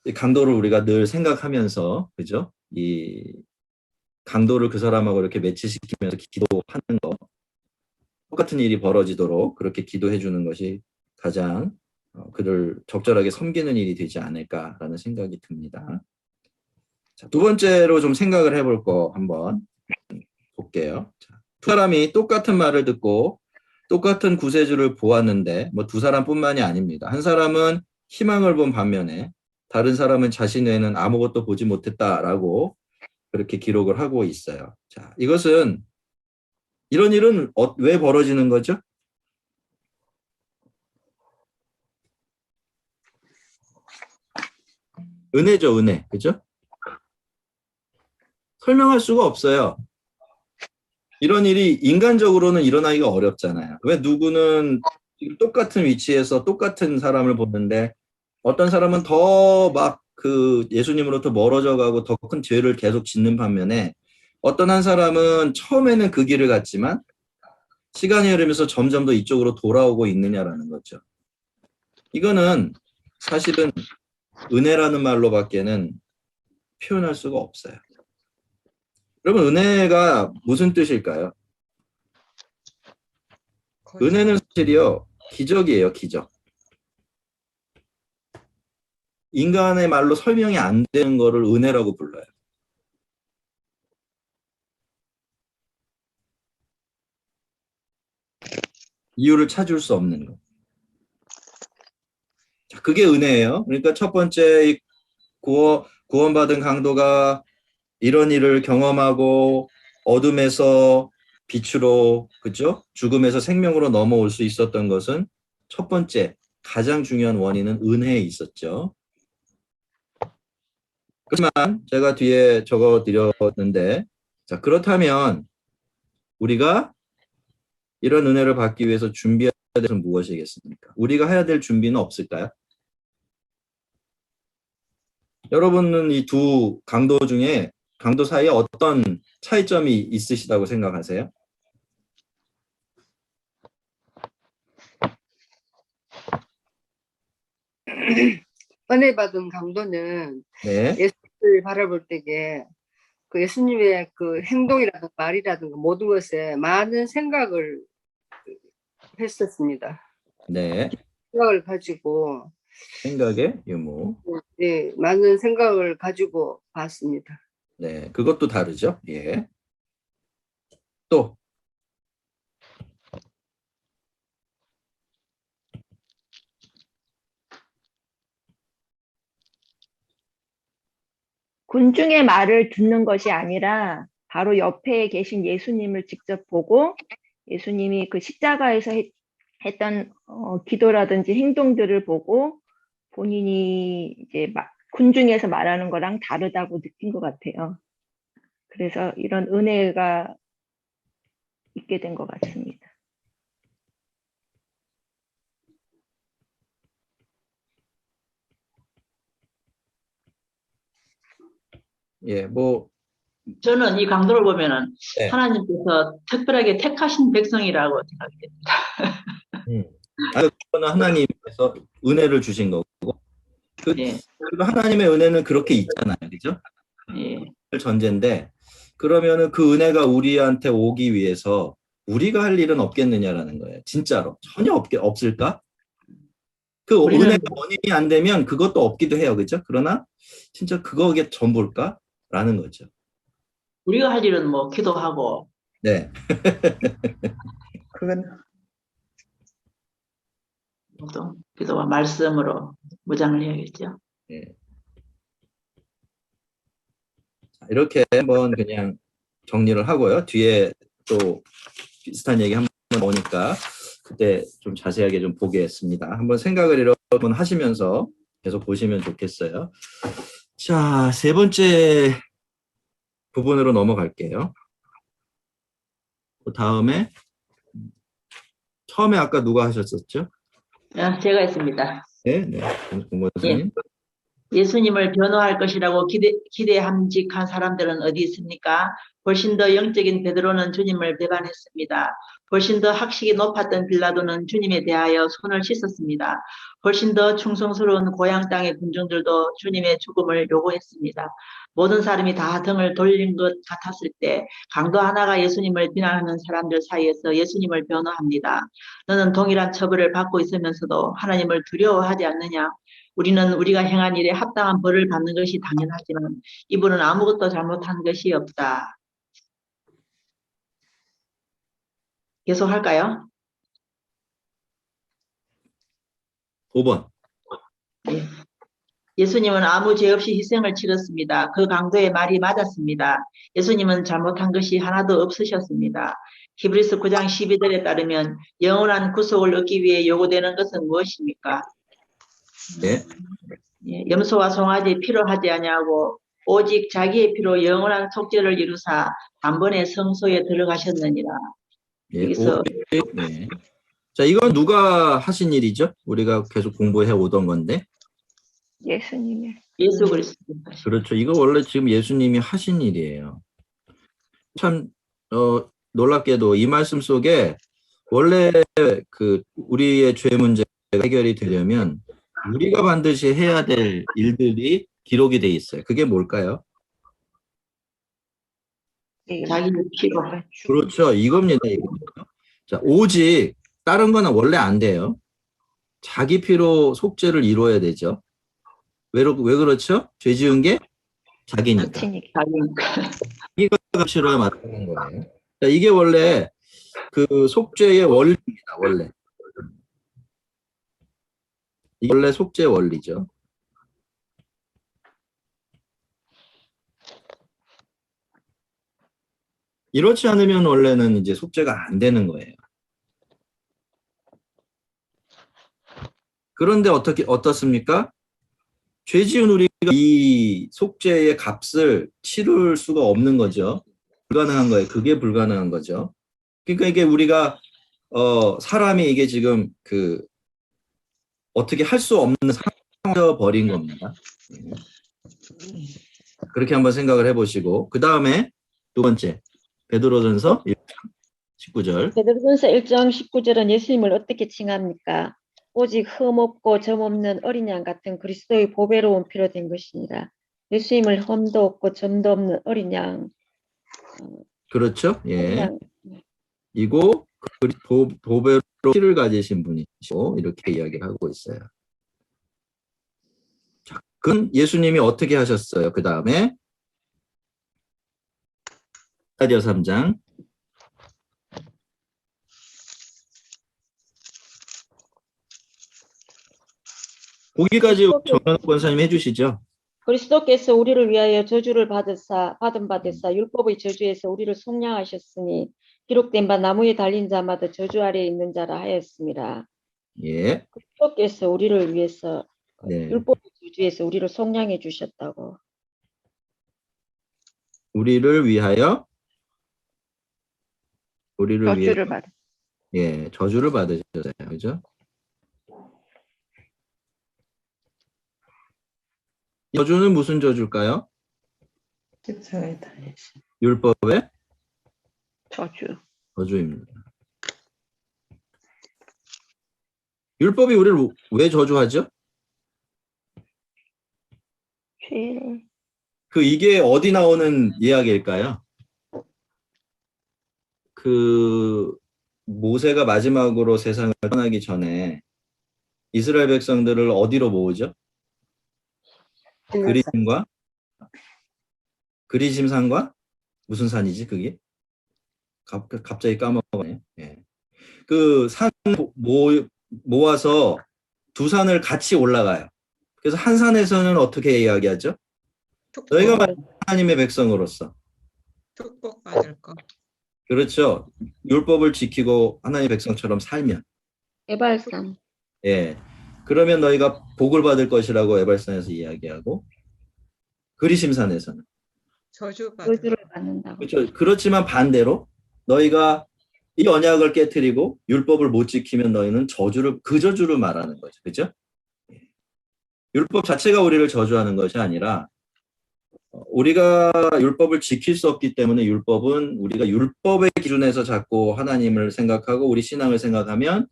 이 강도를 우리가 늘 생각하면서 그죠? 이 강도를 그 사람하고 이렇게 매치시키면서 기도하는 거 똑같은 일이 벌어지도록 그렇게 기도해 주는 것이 가장 그를 적절하게 섬기는 일이 되지 않을까라는 생각이 듭니다. 자, 두 번째로 좀 생각을 해볼 거 한번 볼게요. 자, 두 사람이 똑같은 말을 듣고 똑같은 구세주를 보았는데 뭐 두 사람뿐만이 아닙니다. 한 사람은 희망을 본 반면에 다른 사람은 자신 외에는 아무것도 보지 못했다라고 그렇게 기록을 하고 있어요. 자, 이것은 이런 일은 왜 벌어지는 거죠? 은혜죠, 은혜. 그죠? 설명할 수가 없어요. 이런 일이 인간적으로는 일어나기가 어렵잖아요. 왜 누구는 지금 똑같은 위치에서 똑같은 사람을 보는데 어떤 사람은 더 막 그 예수님으로부터 멀어져 가고 더 큰 죄를 계속 짓는 반면에 어떤 한 사람은 처음에는 그 길을 갔지만 시간이 흐르면서 점점 더 이쪽으로 돌아오고 있느냐라는 거죠. 이거는 사실은 은혜라는 말로밖에는 표현할 수가 없어요. 여러분, 은혜가 무슨 뜻일까요? 은혜는 사실이요, 기적이에요, 기적. 인간의 말로 설명이 안 되는 거를 은혜라고 불러요. 이유를 찾을 수 없는 거. 자, 그게 은혜예요. 그러니까 첫 번째, 이 구원받은 강도가 이런 일을 경험하고 어둠에서 빛으로, 그죠? 죽음에서 생명으로 넘어올 수 있었던 것은 첫 번째, 가장 중요한 원인은 은혜에 있었죠. 그렇지만 제가 뒤에 적어드렸는데, 자, 그렇다면 우리가 이런 은혜를 받기 위해서 준비해야 될 것은 무엇이겠습니까? 우리가 해야 될 준비는 없을까요? 여러분은 이 두 강도 중에 강도 사이에 어떤 차이점이 있으시다고 생각하세요? 은혜 받은 강도는 네. 예수를 바라볼 때에 그 예수님의 그 행동이라든가 말이라든가 모든 것에 많은 생각을 했었습니다. 네. 생각을 가지고 생각의 유무. 네, 많은 생각을 가지고 봤습니다. 네. 그것도 다르죠. 예. 또 군중의 말을 듣는 것이 아니라 바로 옆에 계신 예수님을 직접 보고 예수님이 그 십자가에서 했던 기도라든지 행동들을 보고 본인이 이제 군중에서 말하는 거랑 다르다고 느낀 것 같아요. 그래서 이런 은혜가 있게 된 것 같습니다. 예, 뭐 저는 이 강도를 보면은 네. 하나님께서 특별하게 택하신 백성이라고 생각이 됩니다. 그거는 하나님께서 은혜를 주신 거고 예, 그리고 하나님의 은혜는 그렇게 있잖아요. 그죠? 예. 전제인데 그러면은 그 은혜가 우리한테 오기 위해서 우리가 할 일은 없겠느냐라는 거예요. 진짜로. 전혀 없을까? 그 우리는- 은혜가 원인이 안 되면 그것도 없기도 해요. 그죠? 그러나 진짜 그거게 전부일까? 라는 거죠. 우리가 할 일은 뭐 기도하고 네. 그건 또 기도와 말씀으로 무장을 해야겠죠. 예. 자, 이렇게 한번 그냥 정리를 하고요. 뒤에 또 비슷한 얘기 한번 오니까 그때 좀 자세하게 좀 보겠습니다. 한번 생각을 여러분 하시면서 계속 보시면 좋겠어요. 자, 세 번째 부분으로 넘어갈게요. 그 다음에 처음에 아까 누가 하셨었죠? 제가 했습니다. 네, 네. 공무원 선생님. 예수님을 변호할 것이라고 기대함직한 사람들은 어디 있습니까? 훨씬 더 영적인 베드로는 주님을 배반했습니다. 훨씬 더 학식이 높았던 빌라도는 주님에 대하여 손을 씻었습니다. 훨씬 더 충성스러운 고향 땅의 군중들도 주님의 죽음을 요구했습니다. 모든 사람이 다 등을 돌린 것 같았을 때 강도 하나가 예수님을 비난하는 사람들 사이에서 예수님을 변호합니다. 너는 동일한 처벌을 받고 있으면서도 하나님을 두려워하지 않느냐? 우리는 우리가 행한 일에 합당한 벌을 받는 것이 당연하지만 이분은 아무것도 잘못한 것이 없다. 계속 할까요? 5번. 예. 예수님은 아무 죄 없이 희생을 치렀습니다. 그 강도의 말이 맞았습니다. 예수님은 잘못한 것이 하나도 없으셨습니다. 히브리서 9장 12절에 따르면 영원한 구속을 얻기 위해 요구되는 것은 무엇입니까? 네. 예, 염소와 송아지 필요하지 아니하고 오직 자기의 피로 영원한 속죄를 이루사 단번에 성소에 들어가셨느니라. 예, 여기서 네. 자, 이건 누가 하신 일이죠? 우리가 계속 공부해 오던 건데. 예수님의 예수 그리스도 그렇죠. 이거 원래 지금 예수님이 하신 일이에요. 참, 놀랍게도 이 말씀 속에 원래 그 우리의 죄 문제가 해결이 되려면 우리가 반드시 해야 될 일들이 기록이 돼 있어요. 그게 뭘까요? 자기의 피로 그렇죠. 이겁니다. 이거. 자, 오직 다른 거는 원래 안 돼요. 자기 피로 속죄를 이루어야 되죠. 왜 그렇죠? 죄 지은 게 자기니까. 자치니까. 자기가 치러야 맞는 거예요. 자, 이게 원래 그 속죄의 원리입니다. 원래. 이게 원래 속죄의 원리죠. 이렇지 않으면 원래는 이제 속죄가 안 되는 거예요. 그런데 어떻습니까? 죄 지은 우리가 이 속죄의 값을 치를 수가 없는 거죠. 불가능한 거예요. 그게 불가능한 거죠. 그러니까 이게 우리가 사람이 이게 지금 그 어떻게 할 수 없는 상황에 버린 겁니다. 그렇게 한번 생각을 해보시고 그 다음에 두 번째 베드로전서 1장 19절. 베드로전서 1장 19절은 예수님을 어떻게 칭합니까? 오직 흠없고 점없는 어린 양 같은 그리스도의 보배로운 피로 된 것이니라. 예수님을 흠도 없고 점도 없는 어린 양. 그렇죠? 어린 예. 양. 이고 보배로 피를 가지신 분이시고 이렇게 이야기를 하고 있어요. 자, 그럼 예수님이 어떻게 하셨어요? 그 다음에 갈라디아 3장 거기까지 정현욱 권사님 해주시죠. 그리스도께서 우리를 위하여 저주를 받은 바 되사 율법의 저주에서 우리를 속량하셨으니 기록된 바 나무에 달린 자마다 저주 아래에 있는 자라 하였습니다. 예. 그리스도께서 우리를 위해서 네. 율법의 저주에서 우리를 속량해 주셨다고. 우리를 위하여 저주를 받. 예, 저주를 받으셨어요. 그죠? 저주는 무슨 저주일까요? 십자가에 달리신 율법의 저주입니다. 율법이 우리를 왜 저주하죠? 죄를. 이게 어디 나오는 이야기일까요? 모세가 마지막으로 세상을 떠나기 전에 이스라엘 백성들을 어디로 모으죠? 그리심산과 무슨 산이지 그게? 갑자기 까먹었네. 예. 그 산 모아서 두 산을 같이 올라가요. 그래서 한 산에서는 어떻게 이야기하죠? 너희가 하나님의 백성으로서 축복 받을 거. 그렇죠. 율법을 지키고 하나님의 백성처럼 살면 에발산. 예. 그러면 너희가 복을 받을 것이라고 에발산에서 이야기하고 그리심산에서는 저주 받을 저주를 받는다고. 그렇죠. 그렇지만 반대로 너희가 이 언약을 깨트리고 율법을 못 지키면 너희는 그 저주를 말하는 거죠. 그렇죠? 율법 자체가 우리를 저주하는 것이 아니라 우리가 율법을 지킬 수 없기 때문에 율법은 우리가 율법의 기준에서 자꾸 하나님을 생각하고 우리 신앙을 생각하면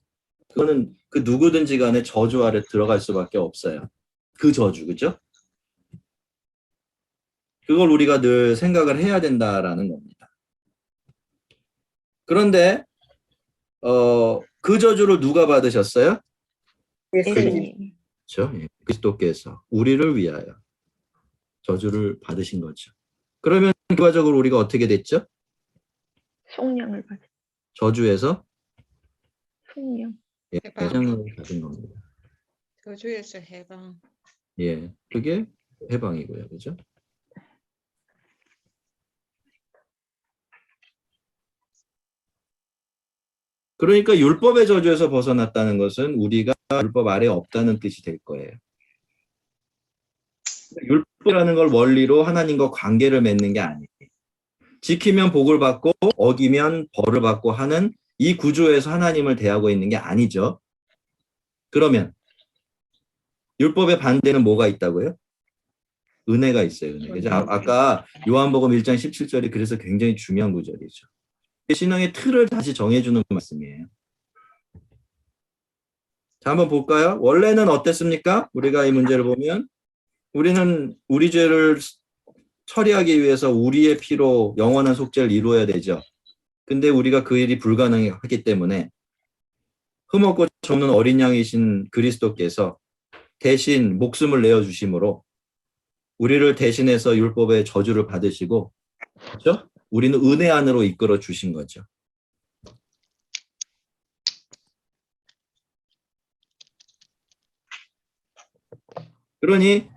그거는 그 누구든지 간에 저주 아래 들어갈 수밖에 없어요. 그 저주, 그죠? 그걸 우리가 늘 생각을 해야 된다라는 겁니다. 그런데 그 저주를 누가 받으셨어요? 예수님. 그렇죠? 예. 그리스도께서 우리를 위하여 저주를 받으신 거죠. 그러면 결과적으로 우리가 어떻게 됐죠? 속량을 받은. 저주에서 속량. 해방을 받은 겁니다. 저주에서 해방. 예, 그게 해방이고요, 그죠? 그러니까 율법의 저주에서 벗어났다는 것은 우리가 율법 아래 없다는 뜻이 될 거예요. 율법이라는 걸 원리로 하나님과 관계를 맺는 게 아니에요. 지키면 복을 받고 어기면 벌을 받고 하는 이 구조에서 하나님을 대하고 있는 게 아니죠. 그러면 율법의 반대는 뭐가 있다고요? 은혜가 있어요. 은혜. 그래서 아까 요한복음 1장 17절이 그래서 굉장히 중요한 구절이죠. 신앙의 틀을 다시 정해주는 말씀이에요. 자, 한번 볼까요? 원래는 어땠습니까? 우리가 이 문제를 보면 우리는 우리 죄를 처리하기 위해서 우리의 피로 영원한 속죄를 이루어야 되죠. 근데 우리가 그 일이 불가능하기 때문에 흠없고 없는 어린 양이신 그리스도께서 대신 목숨을 내어주심으로 우리를 대신해서 율법의 저주를 받으시고, 그렇죠? 우리는 은혜 안으로 이끌어 주신 거죠. 그러니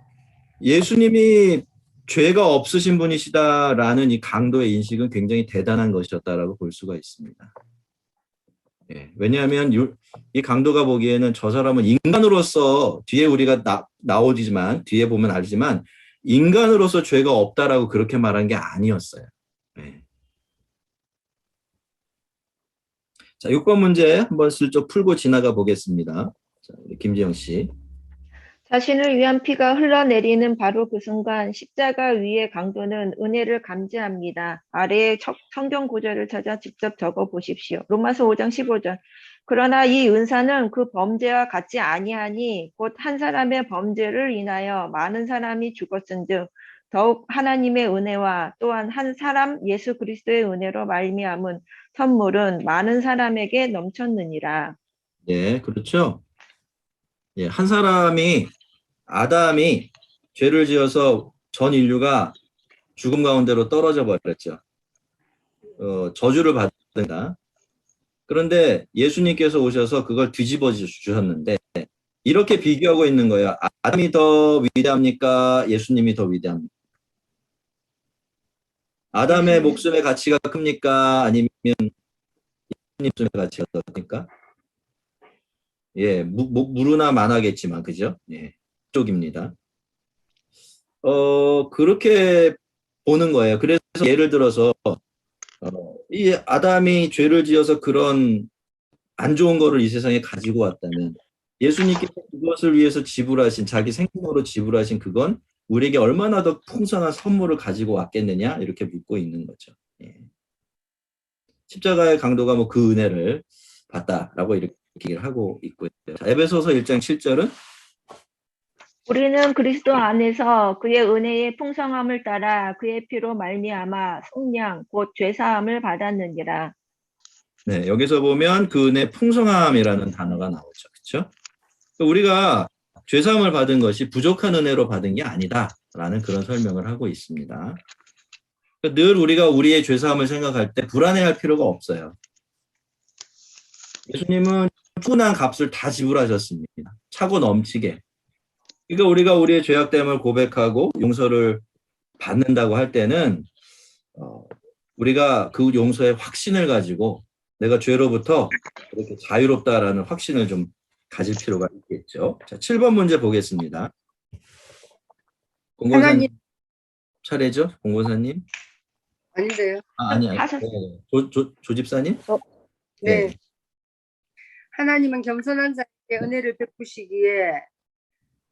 예수님이 죄가 없으신 분이시다라는 이 강도의 인식은 굉장히 대단한 것이었다라고 볼 수가 있습니다. 예, 왜냐하면 이 강도가 보기에는 저 사람은 인간으로서 뒤에 우리가 나오지만 뒤에 보면 알지만 인간으로서 죄가 없다라고 그렇게 말한 게 아니었어요. 예. 자, 6번 문제 한번 슬쩍 풀고 지나가 보겠습니다. 자, 우리 김지영 씨. 자신을 위한 피가 흘러내리는 바로 그 순간 십자가 위의 강도는 은혜를 감지합니다. 아래의 성경 구절을 찾아 직접 적어 보십시오. 로마서 5장 15절. 그러나 이 은사는 그 범죄와 같지 아니하니 곧 한 사람의 범죄를 인하여 많은 사람이 죽었은즉 더욱 하나님의 은혜와 또한 한 사람 예수 그리스도의 은혜로 말미암은 선물은 많은 사람에게 넘쳤느니라. 예, 그렇죠. 예, 한 사람이 아담이 죄를 지어서 전 인류가 죽음 가운데로 떨어져 버렸죠. 저주를 받는다. 그런데 예수님께서 오셔서 그걸 뒤집어 주셨는데 이렇게 비교하고 있는 거예요. 아담이 더 위대합니까? 예수님이 더 위대합니까? 아담의 목숨의 가치가 큽니까? 아니면 예수님 목숨의 가치가 더 큽니까? 예, 무르나 만하겠지만, 그죠? 예, 쪽입니다. 그렇게 보는 거예요. 그래서 예를 들어서, 이 아담이 죄를 지어서 그런 안 좋은 거를 이 세상에 가지고 왔다면, 예수님께서 그것을 위해서 지불하신, 자기 생명으로 지불하신 그건 우리에게 얼마나 더 풍성한 선물을 가지고 왔겠느냐? 이렇게 묻고 있는 거죠. 예. 십자가의 강도가 뭐 그 은혜를 받다라고 이렇게 얘기를 하고 있고요. 자, 에베소서 1장 7절은 우리는 그리스도 안에서 그의 은혜의 풍성함을 따라 그의 피로 말미암아 속량 곧 죄사함을 받았느니라. 네, 여기서 보면 그 은혜 풍성함이라는 단어가 나오죠. 그렇죠? 우리가 죄사함을 받은 것이 부족한 은혜로 받은 게 아니다라는 그런 설명을 하고 있습니다. 늘 우리가 우리의 죄사함을 생각할 때 불안해할 필요가 없어요. 예수님은 충분한 값을 다 지불하셨습니다. 차고 넘치게. 그러니까 우리가 우리의 죄악됨을 고백하고 용서를 받는다고 할 때는 우리가 그 용서의 확신을 가지고 내가 죄로부터 이렇게 자유롭다라는 확신을 좀 가질 필요가 있겠죠. 자, 7번 문제 보겠습니다. 공고사님 차례죠? 공고사님? 아닌데요. 아니요. 조집사님? 네. 하나님은 겸손한 자에게 은혜를 베푸시기에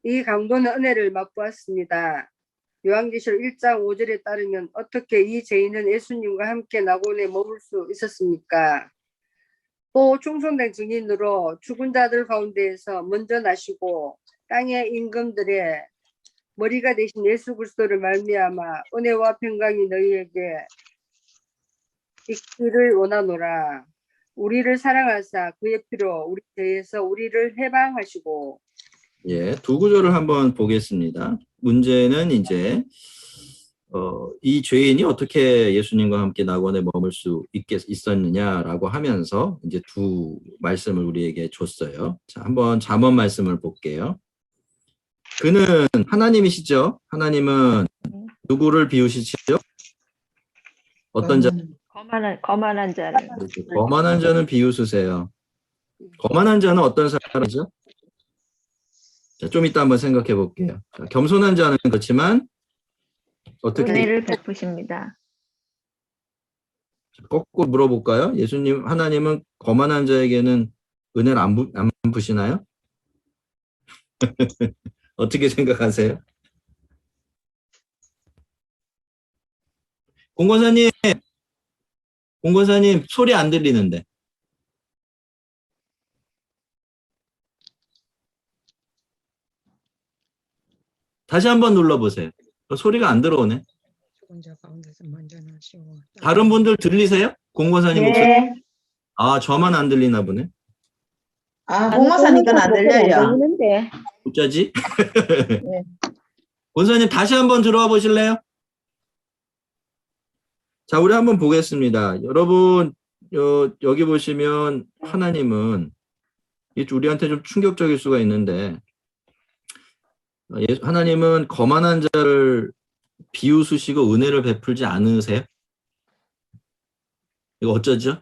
이 강도는 은혜를 맛보았습니다. 요한계시록 1장 5절에 따르면 어떻게 이 죄인은 예수님과 함께 낙원에 머물 수 있었습니까? 또 충성된 증인으로 죽은 자들 가운데에서 먼저 나시고 땅의 임금들의 머리가 되신 예수 그리스도를 말미암아 은혜와 평강이 너희에게 있기를 원하노라. 우리를 사랑하사 그의 피로 우리 죄에서 우리를 해방하시고. 예, 두 구절을 한번 보겠습니다. 문제는 이제 이 죄인이 어떻게 예수님과 함께 낙원에 머물 수 있었느냐라고 하면서 이제 두 말씀을 우리에게 줬어요. 자, 한번 잠언 말씀을 볼게요. 그는 하나님이시죠. 하나님은 누구를 비우시죠? 어떤 자? 거만한 자는 거만한 자는 비웃으세요. 거만한 자는 어떤 사람이죠? 자, 좀 이따 한번 생각해 볼게요. 자, 겸손한 자는 그렇지만 어떻게 은혜를 베푸십니다. 거꾸로 물어볼까요? 예수님, 하나님은 거만한 자에게는 은혜를 안 부시나요? 어떻게 생각하세요? 공권사님 소리 안 들리는데. 다시 한번 눌러보세요. 소리가 안 들어오네. 혼자 가운데서 먼저 나시고 다른 분들 들리세요? 공권사님 목소리? 네. 아, 저만 안 들리나 보네. 아, 공무사니까 안 들려요. 들리는데. 어쩌지? 권사님 다시 한번 들어와 보실래요? 자, 우리 한번 보겠습니다. 여러분, 여기 보시면 하나님은 이게 우리한테 좀 충격적일 수가 있는데 하나님은 거만한 자를 비웃으시고 은혜를 베풀지 않으세요? 이거 어쩌죠?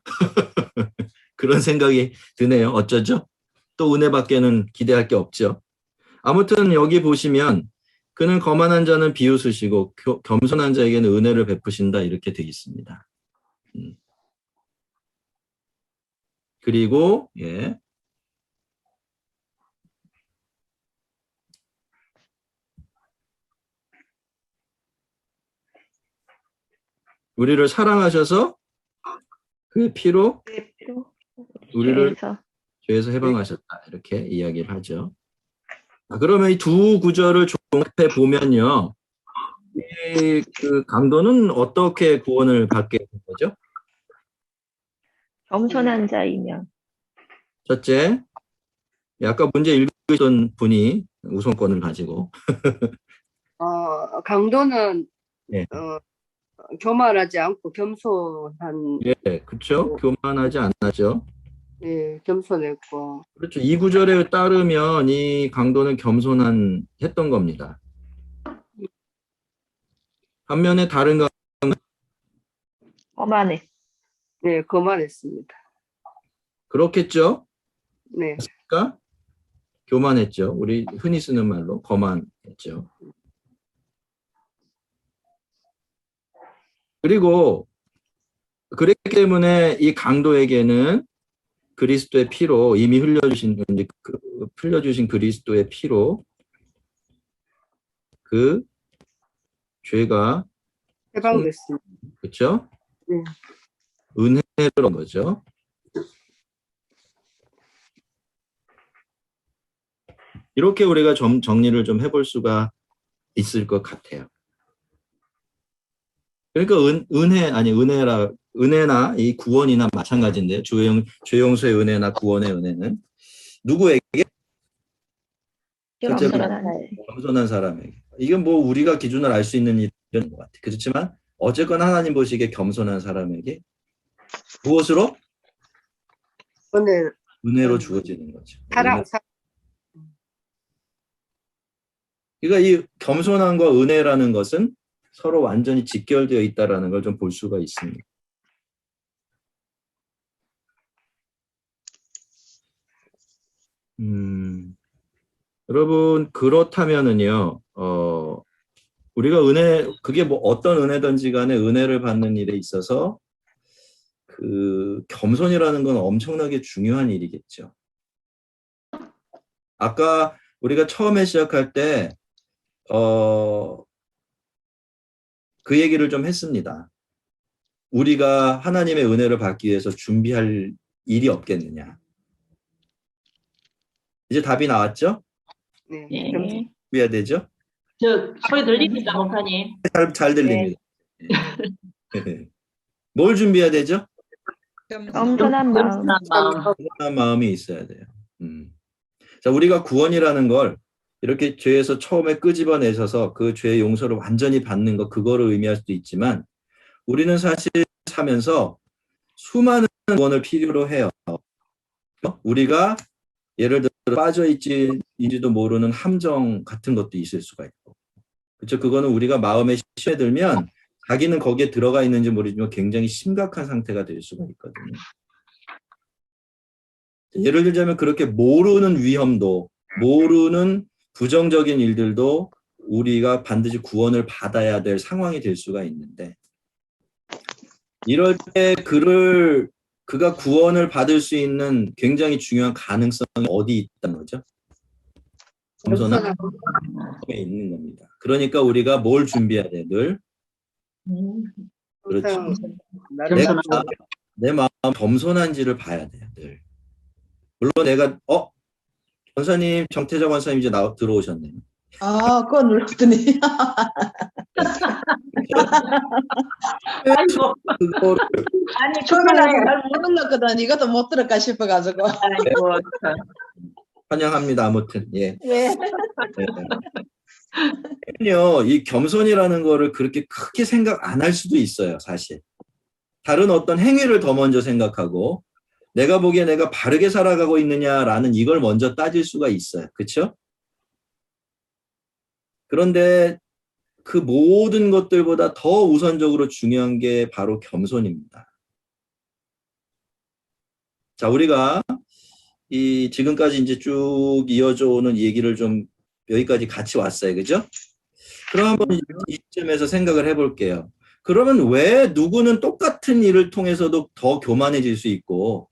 그런 생각이 드네요. 어쩌죠? 또 은혜밖에는 기대할 게 없죠. 아무튼 여기 보시면 그는 거만한 자는 비웃으시고 겸손한 자에게는 은혜를 베푸신다 이렇게 되어 있습니다. 그리고 우리를 사랑하셔서 그 피로 우리를 죄에서 해방하셨다 이렇게 이야기를 하죠. 그러면 이 두 구절을 종합해 보면요, 그 강도는 어떻게 구원을 받게 된 거죠? 겸손한 자이면. 첫째, 아까 문제 읽으셨던 분이 우선권을 가지고. 강도는 네. 교만하지 않고 겸손한, 예, 그렇죠. 교만하지 않았죠. 예, 겸손했고. 그렇죠. 이 구절에 따르면 이 강도는 했던 겁니다. 반면에 다른 강도는 거만해. 네, 거만했습니다. 그렇겠죠. 네. 그러니까 교만했죠. 우리 흔히 쓰는 말로 거만했죠. 그리고 그렇기 때문에 이 강도에게는 그리스도의 피로 이미 흘려주신 그리스도의 피로 그 죄가 해방됐습니다. 그렇죠? 네. 은혜를 얻은 거죠. 이렇게 우리가 정리를 좀 해볼 수가 있을 것 같아요. 그러니까 은혜나 이 구원이나 마찬가지인데 죄용서의 은혜나 구원의 은혜는 누구에게? 겸손한 사람에게. 이건 뭐 우리가 기준을 알 수 있는 일은 것 같아요. 그렇지만 어쨌거나 하나님 보시기에 겸손한 사람에게 무엇으로? 은혜로 주어지는 거죠. 그러니까 이 겸손함과 은혜라는 것은 서로 완전히 직결되어 있다는 걸 좀 볼 수가 있습니다. 여러분, 그렇다면은요, 우리가 그게 뭐 어떤 은혜든지 간에 은혜를 받는 일에 있어서 그 겸손이라는 건 엄청나게 중요한 일이겠죠. 아까 우리가 처음에 시작할 때, 그 얘기를 좀 했습니다. 우리가 하나님의 은혜를 받기 위해서 준비할 일이 없겠느냐. 이제 답이 나왔죠? 네. 준비해야 되죠? 소리 들립니까, 목사님? 잘 들립니다. 뭘 준비해야 되죠? 겸손한 마음. 겸손한 마음이 있어야 돼요. 자, 우리가 구원이라는 걸 이렇게 죄에서 처음에 끄집어내셔서 그 죄의 용서를 완전히 받는 것, 그거를 의미할 수도 있지만 우리는 사실 살면서 수많은 구원을 필요로 해요. 우리가 예를 들어 빠져있지도 모르는 함정 같은 것도 있을 수가 있고, 그렇죠? 그거는 우리가 마음에 심에 들면 자기는 거기에 들어가 있는지 모르지만 굉장히 심각한 상태가 될 수가 있거든요. 예를 들자면 그렇게 모르는 위험도, 모르는 부정적인 일들도 우리가 반드시 구원을 받아야 될 상황이 될 수가 있는데, 이럴 때 그가 구원을 받을 수 있는 굉장히 중요한 가능성이 어디 있다는 거죠? 겸손함에 있는 겁니다. 그러니까 우리가 뭘 준비해야 돼? 늘 그렇죠. 겸손하고. 내 마음 겸손한지를 봐야 돼요. 늘. 물론 내가 권사님, 정태자 권사님 이제 들어오셨네요. 아, 그거 눌렀더니. 아이고, 그거를 아니, 처음에는 그거는, 잘 못 눌렀거든. 이것도 못 들을까 싶어가지고. 아이고, 참. 환영합니다. 아무튼 예. 예. 이 겸손이라는 거를 그렇게 크게 생각 안 할 수도 있어요, 사실. 다른 어떤 행위를 더 먼저 생각하고 내가 보기에 내가 바르게 살아가고 있느냐라는 이걸 먼저 따질 수가 있어요. 그렇죠? 그런데 그 모든 것들보다 더 우선적으로 중요한 게 바로 겸손입니다. 자, 우리가 지금까지 이제 쭉 이어져 오는 얘기를 좀 여기까지 같이 왔어요. 그죠? 그럼 한번 이쯤에서 생각을 해볼게요. 그러면 왜 누구는 똑같은 일을 통해서도 더 교만해질 수 있고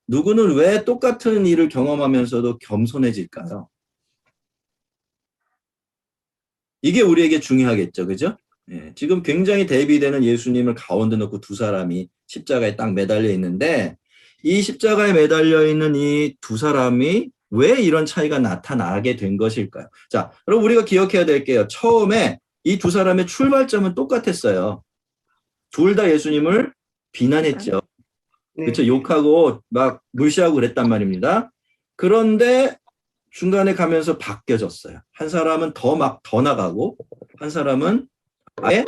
누구는 왜 똑같은 일을 경험하면서도 겸손해질까요? 이게 우리에게 중요하겠죠. 그죠? 예, 지금 굉장히 대비되는 예수님을 가운데 놓고 두 사람이 십자가에 딱 매달려 있는데 이 십자가에 매달려 있는 이 두 사람이 왜 이런 차이가 나타나게 된 것일까요? 자, 그럼 우리가 기억해야 될 게요. 처음에 이 두 사람의 출발점은 똑같았어요. 둘 다 예수님을 비난했죠. 그렇죠? 욕하고 막 무시하고 그랬단 말입니다. 그런데 중간에 가면서 바뀌어졌어요. 한 사람은 더 나가고 한 사람은 아예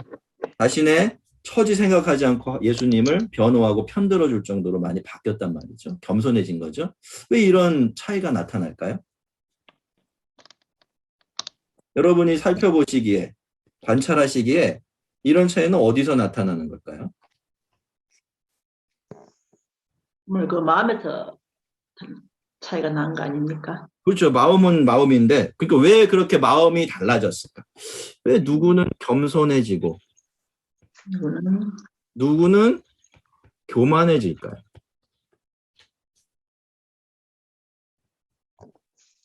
자신의 처지 생각하지 않고 예수님을 변호하고 편들어 줄 정도로 많이 바뀌었단 말이죠. 겸손해진 거죠. 왜 이런 차이가 나타날까요? 여러분이 살펴보시기에, 관찰하시기에 이런 차이는 어디서 나타나는 걸까요? 그 마음에서 차이가 난 거 아닙니까? 그렇죠. 마음은 마음인데, 그러니까 왜 그렇게 마음이 달라졌을까? 왜 누구는 겸손해지고, 누구는 교만해질까요?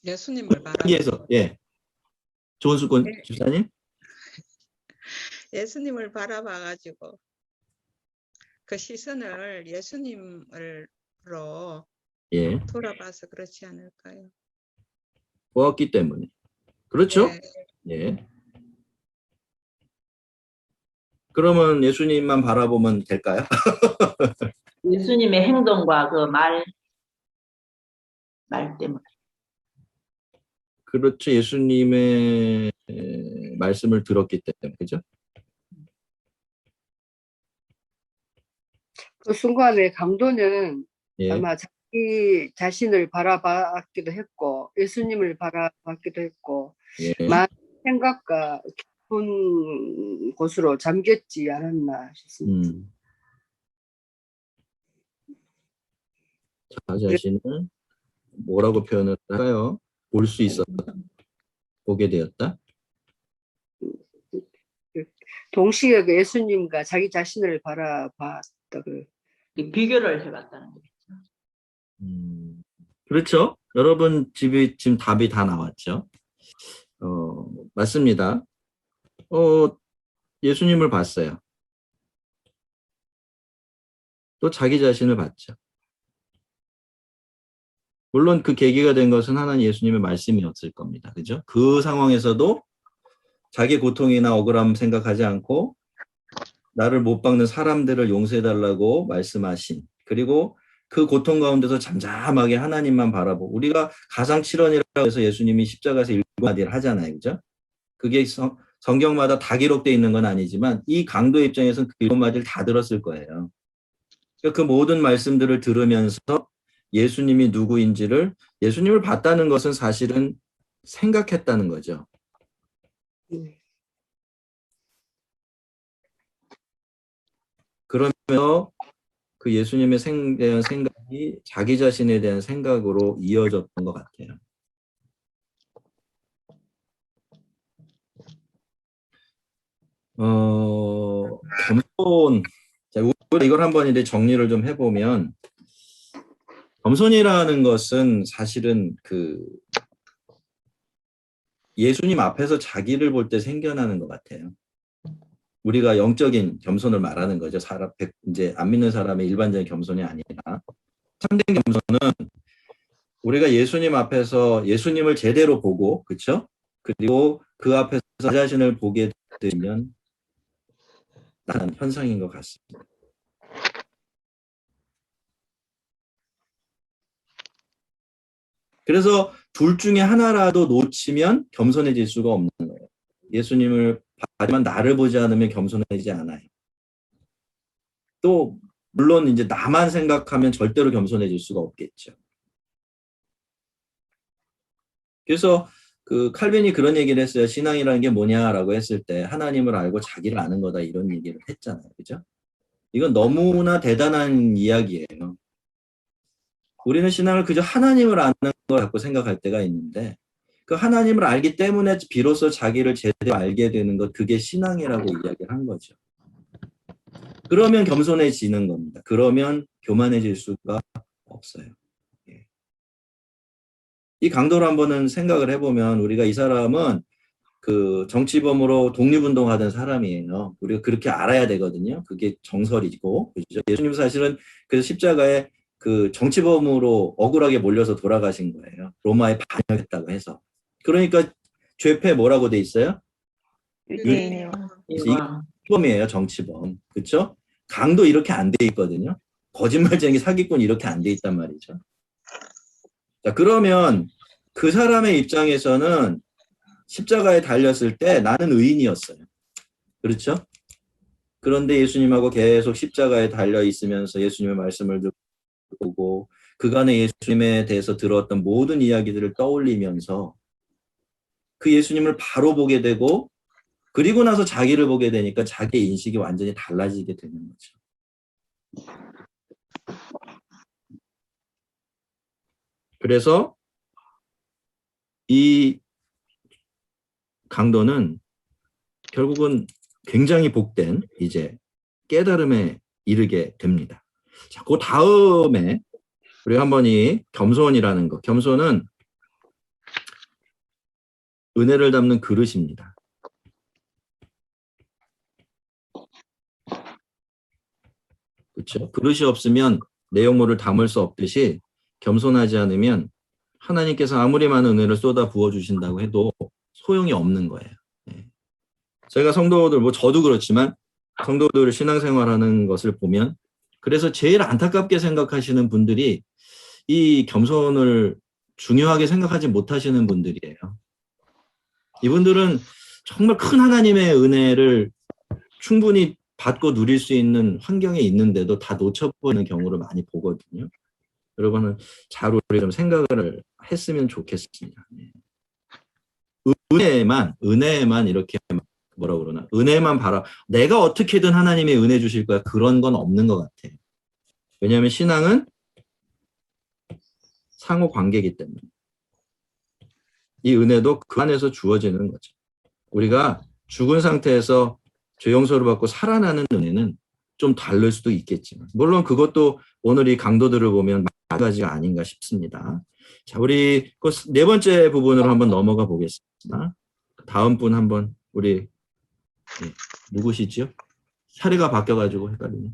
예수님을 바라 여기에서, 예. 조은숙 집사님? 예수님을 바라봐가지고 그 시선을 예수님으로 예. 돌아봐서 그렇지 않을까요? 보았기 때문에. 그렇죠? 네. 예. 그러면 예수님만 바라보면 될까요? 예수님의 행동과 그 말 때문에. 그렇죠. 예수님의 말씀을 들었기 때문에. 그죠? 그 순간에 강도는 예. 아마 자기 자신을 바라봤기도 했고 예수님을 바라봤기도 했고 예. 많은 생각과 깊은 곳으로 잠겼지 않았나 싶습니다. 자신을 뭐라고 표현을 할까요? 볼 수 있었다. 보게 되었다. 동시에 그 예수님과 자기 자신을 바라봤다. 비교를 해봤다는 거죠. 그렇죠. 여러분 지금 답이 다 나왔죠. 맞습니다. 예수님을 봤어요. 또 자기 자신을 봤죠. 물론 그 계기가 된 것은 하나님 예수님의 말씀이었을 겁니다. 그죠? 그 상황에서도 자기 고통이나 억울함 생각하지 않고 나를 못 박는 사람들을 용서해달라고 말씀하신, 그리고 그 고통 가운데서 잠잠하게 하나님만 바라보고, 우리가 가상칠언이라고 해서 예수님이 십자가에서 7마디를 하잖아요. 그죠? 그게 성경마다 다 기록되어 있는 건 아니지만 이 강도의 입장에서는 그 7마디를 다 들었을 거예요. 그러니까 그 모든 말씀들을 들으면서 예수님이 누구인지를, 예수님을 봤다는 것은 사실은 생각했다는 거죠. 그러면서 그 예수님에 대한 생각이 자기 자신에 대한 생각으로 이어졌던 것 같아요. 겸손. 자, 우리가 이걸 한번 이제 정리를 좀 해보면, 겸손이라는 것은 사실은 그 예수님 앞에서 자기를 볼 때 생겨나는 것 같아요. 우리가 영적인 겸손을 말하는 거죠. 이제 안 믿는 사람의 일반적인 겸손이 아니라, 참된 겸손은 우리가 예수님 앞에서 예수님을 제대로 보고, 그렇죠? 그리고 그 앞에서 자 자신을 보게 되면 나는 현상인 것 같습니다. 그래서 둘 중에 하나라도 놓치면 겸손해질 수가 없는 거예요. 예수님을 봐야지만 나를 보지 않으면 겸손해지지 않아요. 또 물론 이제 나만 생각하면 절대로 겸손해질 수가 없겠죠. 그래서 그 칼빈이 그런 얘기를 했어요. 신앙이라는 게 뭐냐라고 했을 때 하나님을 알고 자기를 아는 거다 이런 얘기를 했잖아요. 그죠? 이건 너무나 대단한 이야기예요. 우리는 신앙을 그저 하나님을 아는 걸 갖고 생각할 때가 있는데 그 하나님을 알기 때문에 비로소 자기를 제대로 알게 되는 것, 그게 신앙이라고 이야기를 한 거죠. 그러면 겸손해지는 겁니다. 그러면 교만해질 수가 없어요. 예. 이 강도를 한번은 생각을 해보면 우리가 이 사람은 그 정치범으로 독립운동하던 사람이에요. 우리가 그렇게 알아야 되거든요. 그게 정설이고, 그죠? 예수님 사실은 그래서 십자가에 그 정치범으로 억울하게 몰려서 돌아가신 거예요. 로마에 반역했다고 해서. 그러니까 죄패 뭐라고 돼 있어요? 유대인이요. 정치범이에요, 정치범. 그렇죠? 강도 이렇게 안 돼 있거든요. 거짓말쟁이 사기꾼 이렇게 안 돼 있단 말이죠. 자, 그러면 그 사람의 입장에서는 십자가에 달렸을 때 나는 의인이었어요. 그렇죠? 그런데 예수님하고 계속 십자가에 달려 있으면서 예수님의 말씀을 듣고 그간의 예수님에 대해서 들었던 모든 이야기들을 떠올리면서 그 예수님을 바로 보게 되고 그리고 나서 자기를 보게 되니까 자기의 인식이 완전히 달라지게 되는 거죠. 그래서 이 강도는 결국은 굉장히 복된 이제 깨달음에 이르게 됩니다. 자, 그 다음에 우리 한번 이 겸손이라는 거. 겸손은 은혜를 담는 그릇입니다. 그렇죠? 그릇이 없으면 내용물을 담을 수 없듯이 겸손하지 않으면 하나님께서 아무리 많은 은혜를 쏟아 부어 주신다고 해도 소용이 없는 거예요. 네. 저희가 성도들, 뭐 저도 그렇지만 성도들 신앙생활하는 것을 보면 그래서 제일 안타깝게 생각하시는 분들이 이 겸손을 중요하게 생각하지 못하시는 분들이에요. 이분들은 정말 큰 하나님의 은혜를 충분히 받고 누릴 수 있는 환경에 있는데도 다 놓쳐버리는 경우를 많이 보거든요. 여러분은 잘 우리 좀 생각을 했으면 좋겠습니다. 은혜만 이렇게 뭐라 그러나 은혜만 바라 내가 어떻게든 하나님의 은혜 주실 거야 그런 건 없는 것 같아요. 왜냐하면 신앙은 상호 관계이기 때문에 이 은혜도 그 안에서 주어지는 거죠. 우리가 죽은 상태에서 죄 용서를 받고 살아나는 은혜는 좀 다를 수도 있겠지만 물론 그것도 오늘 이 강도들을 보면 마찬가지가 아닌가 싶습니다. 자, 우리 그 네 번째 부분으로 한번 넘어가 보겠습니다. 다음 분 한번 우리 누구시죠? 사례가 바뀌어가지고 헷갈리네.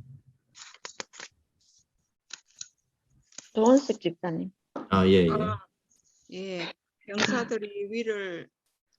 조은숙 집사님. 아, 예. 예, 병사들이 위를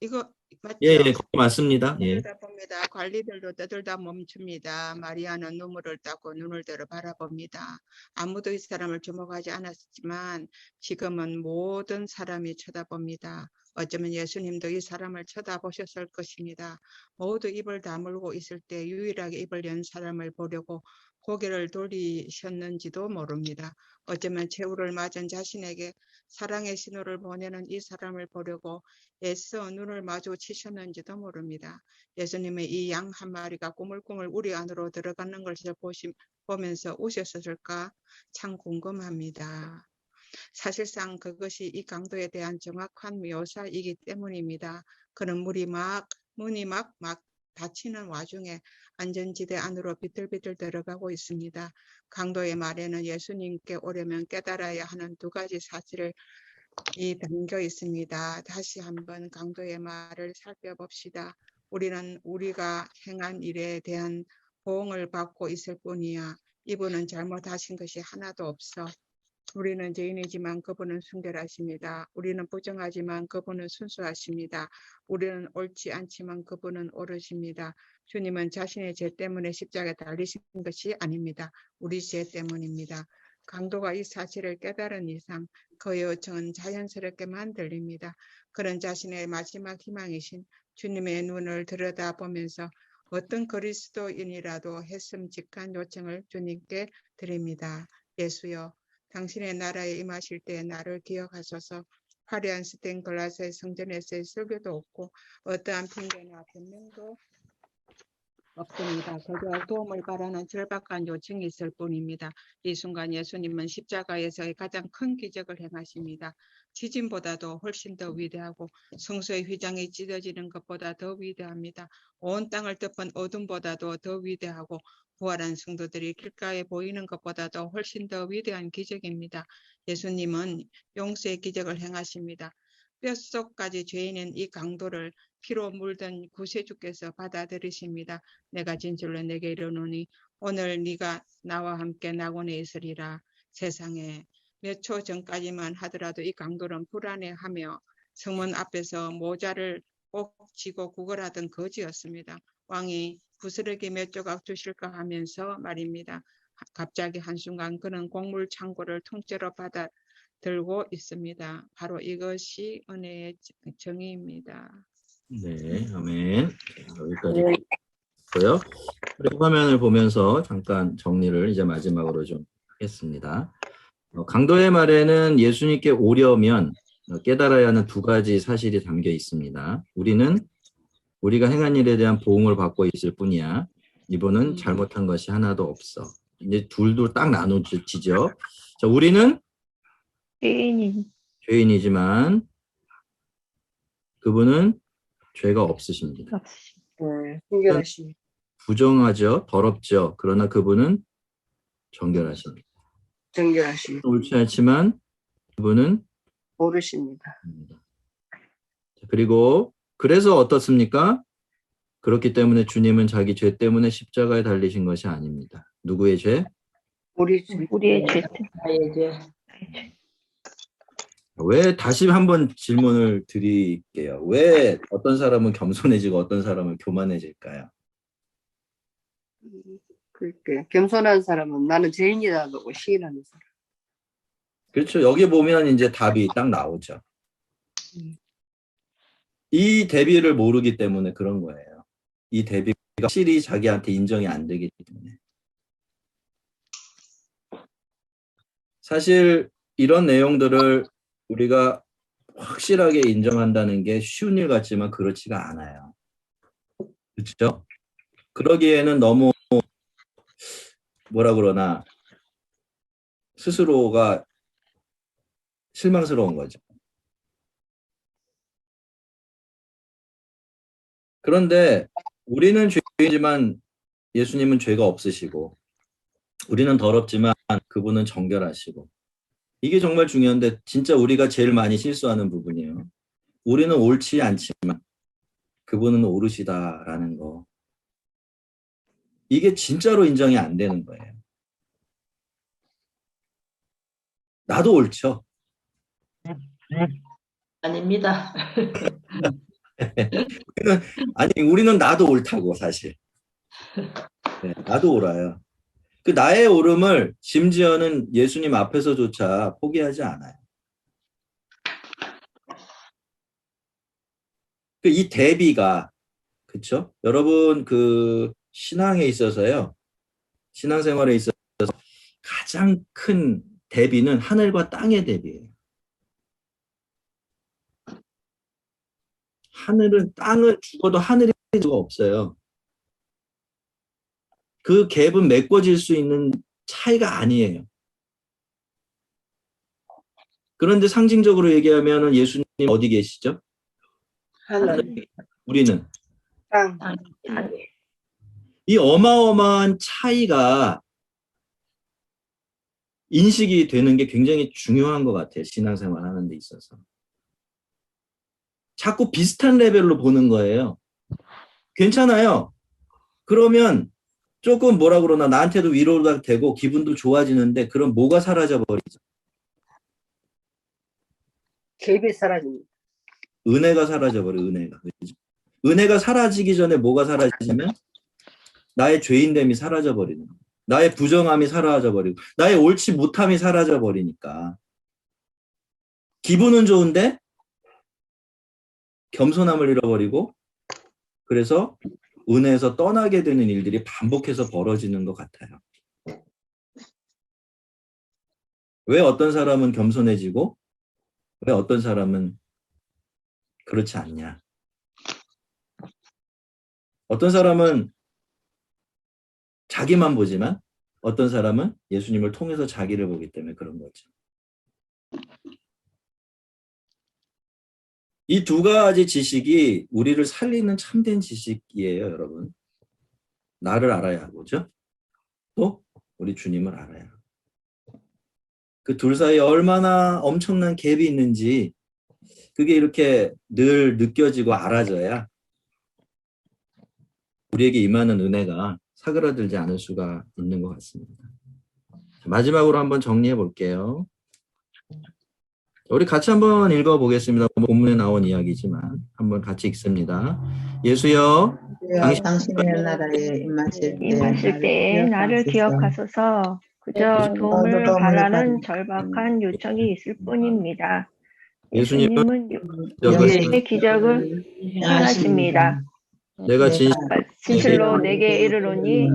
이거 맞죠? 예, 거기 맞습니다. 예. 떠들다 봅니다. 관리들도 떠들다 멈춥니다. 마리아는 눈물을 닦고 눈을 들어 바라봅니다. 아무도 이 사람을 주목하지 않았지만 지금은 모든 사람이 쳐다봅니다. 어쩌면 예수님도 이 사람을 쳐다보셨을 것입니다. 모두 입을 다물고 있을 때 유일하게 입을 연 사람을 보려고 고개를 돌리셨는지도 모릅니다. 어쩌면 최후를 맞은 자신에게 사랑의 신호를 보내는 이 사람을 보려고 애써 눈을 마주치셨는지도 모릅니다. 예수님의 이 양 한 마리가 꾸물꾸물 우리 안으로 들어가는 것을 보면서 우셨을까 참 궁금합니다. 사실상 그것이 이 강도에 대한 정확한 묘사이기 때문입니다. 그는 문이 막 닫히는 와중에 안전지대 안으로 비틀비틀 들어가고 있습니다. 강도의 말에는 예수님께 오려면 깨달아야 하는 두 가지 사실이 담겨 있습니다. 다시 한번 강도의 말을 살펴봅시다. 우리는 우리가 행한 일에 대한 보응을 받고 있을 뿐이야. 이분은 잘못하신 것이 하나도 없어. 우리는 죄인이지만 그분은 순결하십니다. 우리는 부정하지만 그분은 순수하십니다. 우리는 옳지 않지만 그분은 옳으십니다. 주님은 자신의 죄 때문에 십자가에 달리신 것이 아닙니다. 우리 죄 때문입니다. 강도가 이 사실을 깨달은 이상 그의 요청은 자연스럽게만 들립니다. 그는 자신의 마지막 희망이신 주님의 눈을 들여다보면서 어떤 그리스도인이라도 했음직한 요청을 주님께 드립니다. 예수여, 당신의 나라에 임하실 때 나를 기억하소서. 화려한 스테인 글라스의 성전에서의 설교도 없고 어떠한 핑계나 변명도 없습니다. 그저 도움을 바라는 절박한 요청이 있을 뿐입니다. 이 순간 예수님은 십자가에서의 가장 큰 기적을 행하십니다. 지진보다도 훨씬 더 위대하고 성소의 휘장이 찢어지는 것보다 더 위대합니다. 온 땅을 덮은 어둠보다도 더 위대하고 부활한 성도들이 길가에 보이는 것보다도 훨씬 더 위대한 기적입니다. 예수님은 용서의 기적을 행하십니다. 뼛속까지 죄인인 이 강도를 피로 물든 구세주께서 받아들이십니다. 내가 진실로 내게 이르노니 오늘 네가 나와 함께 낙원에 있으리라. 세상에 몇 초 전까지만 하더라도 이 강도는 불안해하며 성문 앞에서 모자를 꼭 쥐고 구걸하던 거지였습니다. 왕이 부스러기 몇 조각 주실까 하면서 말입니다. 갑자기 한순간 그는 곡물 창고를 통째로 받아 들고 있습니다. 바로 이것이 은혜의 정의입니다. 네, 아멘. 여기까지 있고요. 그리고 화면을 보면서 잠깐 정리를 이제 마지막으로 좀 하겠습니다. 강도의 말에는 예수님께 오려면 깨달아야 하는 두 가지 사실이 담겨 있습니다. 우리가 행한 일에 대한 보응을 받고 있을 뿐이야. 이분은 잘못한 것이 하나도 없어. 이제 둘도 딱 나눠지죠. 자, 우리는 죄인이지만 그분은 죄가 없으십니다. 순결하십니다. 부정하죠. 더럽죠. 그러나 그분은 정결하십니다. 정결하십니다. 옳지 않지만 그분은 옳으십니다. 그리고 그래서 어떻습니까? 그렇기 때문에 주님은 자기 죄 때문에 십자가에 달리신 것이 아닙니다. 누구의 죄? 우리의 죄. 나의 죄. 왜 다시 한번 질문을 드릴게요. 왜 어떤 사람은 겸손해지고 어떤 사람은 교만해질까요? 그렇게 겸손한 사람은 나는 죄인이다고 시인하는 사람. 그렇죠. 여기 보면 이제 답이 딱 나오죠. 이 대비를 모르기 때문에 그런 거예요. 이 대비가 확실히 자기한테 인정이 안 되기 때문에. 사실 이런 내용들을 우리가 확실하게 인정한다는 게 쉬운 일 같지만 그렇지가 않아요. 그렇죠? 그러기에는 너무 뭐라 그러나 스스로가 실망스러운 거죠. 그런데 우리는 죄인이지만 예수님은 죄가 없으시고 우리는 더럽지만 그분은 정결하시고 이게 정말 중요한데 진짜 우리가 제일 많이 실수하는 부분이에요. 우리는 옳지 않지만 그분은 옳으시다라는 거. 이게 진짜로 인정이 안 되는 거예요. 나도 옳죠. 아닙니다. 우리는 나도 옳다고 사실. 네, 나도 옳아요. 그 나의 옳음을 심지어는 예수님 앞에서조차 포기하지 않아요. 이 대비가, 그쵸? 여러분, 그, 신앙에 있어서요, 신앙생활에 있어서 가장 큰 대비는 하늘과 땅의 대비예요. 하늘은, 땅을 죽어도 하늘이 수가 없어요. 그 갭은 메꿔질 수 있는 차이가 아니에요. 그런데 상징적으로 얘기하면 예수님 어디 계시죠? 하늘, 우리는. 땅. 이 어마어마한 차이가 인식이 되는 게 굉장히 중요한 것 같아요. 신앙생활 하는 데 있어서. 자꾸 비슷한 레벨로 보는 거예요. 괜찮아요. 그러면 조금 뭐라 그러나 나한테도 위로가 되고 기분도 좋아지는데 그럼 뭐가 사라져 버리죠? 갭이 사라집니다. 은혜가 사라져 버려. 은혜가. 그렇죠? 은혜가 사라지기 전에 뭐가 사라지면 나의 죄인됨이 사라져 버리는 거예요. 나의 부정함이 사라져 버리고 나의 옳지 못함이 사라져 버리니까 기분은 좋은데 겸손함을 잃어버리고 그래서 은혜에서 떠나게 되는 일들이 반복해서 벌어지는 것 같아요. 왜 어떤 사람은 겸손해지고 왜 어떤 사람은 그렇지 않냐? 어떤 사람은 자기만 보지만 어떤 사람은 예수님을 통해서 자기를 보기 때문에 그런 거죠. 이 두 가지 지식이 우리를 살리는 참된 지식이에요, 여러분. 나를 알아야 하고죠. 또 우리 주님을 알아야 하고. 그 둘 사이에 얼마나 엄청난 갭이 있는지 그게 이렇게 늘 느껴지고 알아져야 우리에게 임하는 은혜가 사그라들지 않을 수가 있는 것 같습니다. 마지막으로 한번 정리해 볼게요. 우리 같이 한번 읽어보겠습니다. 본문에 나온 이야기지만 한번 같이 읽습니다. 예수여, 당신의 나라에 임하실 때 나를 기억하소서. 그저 도움을 바라는 절박한 요청이 있을 뿐입니다. 예수님은 영의 기적을 행하십니다. 내가 진실로 내게 이르노니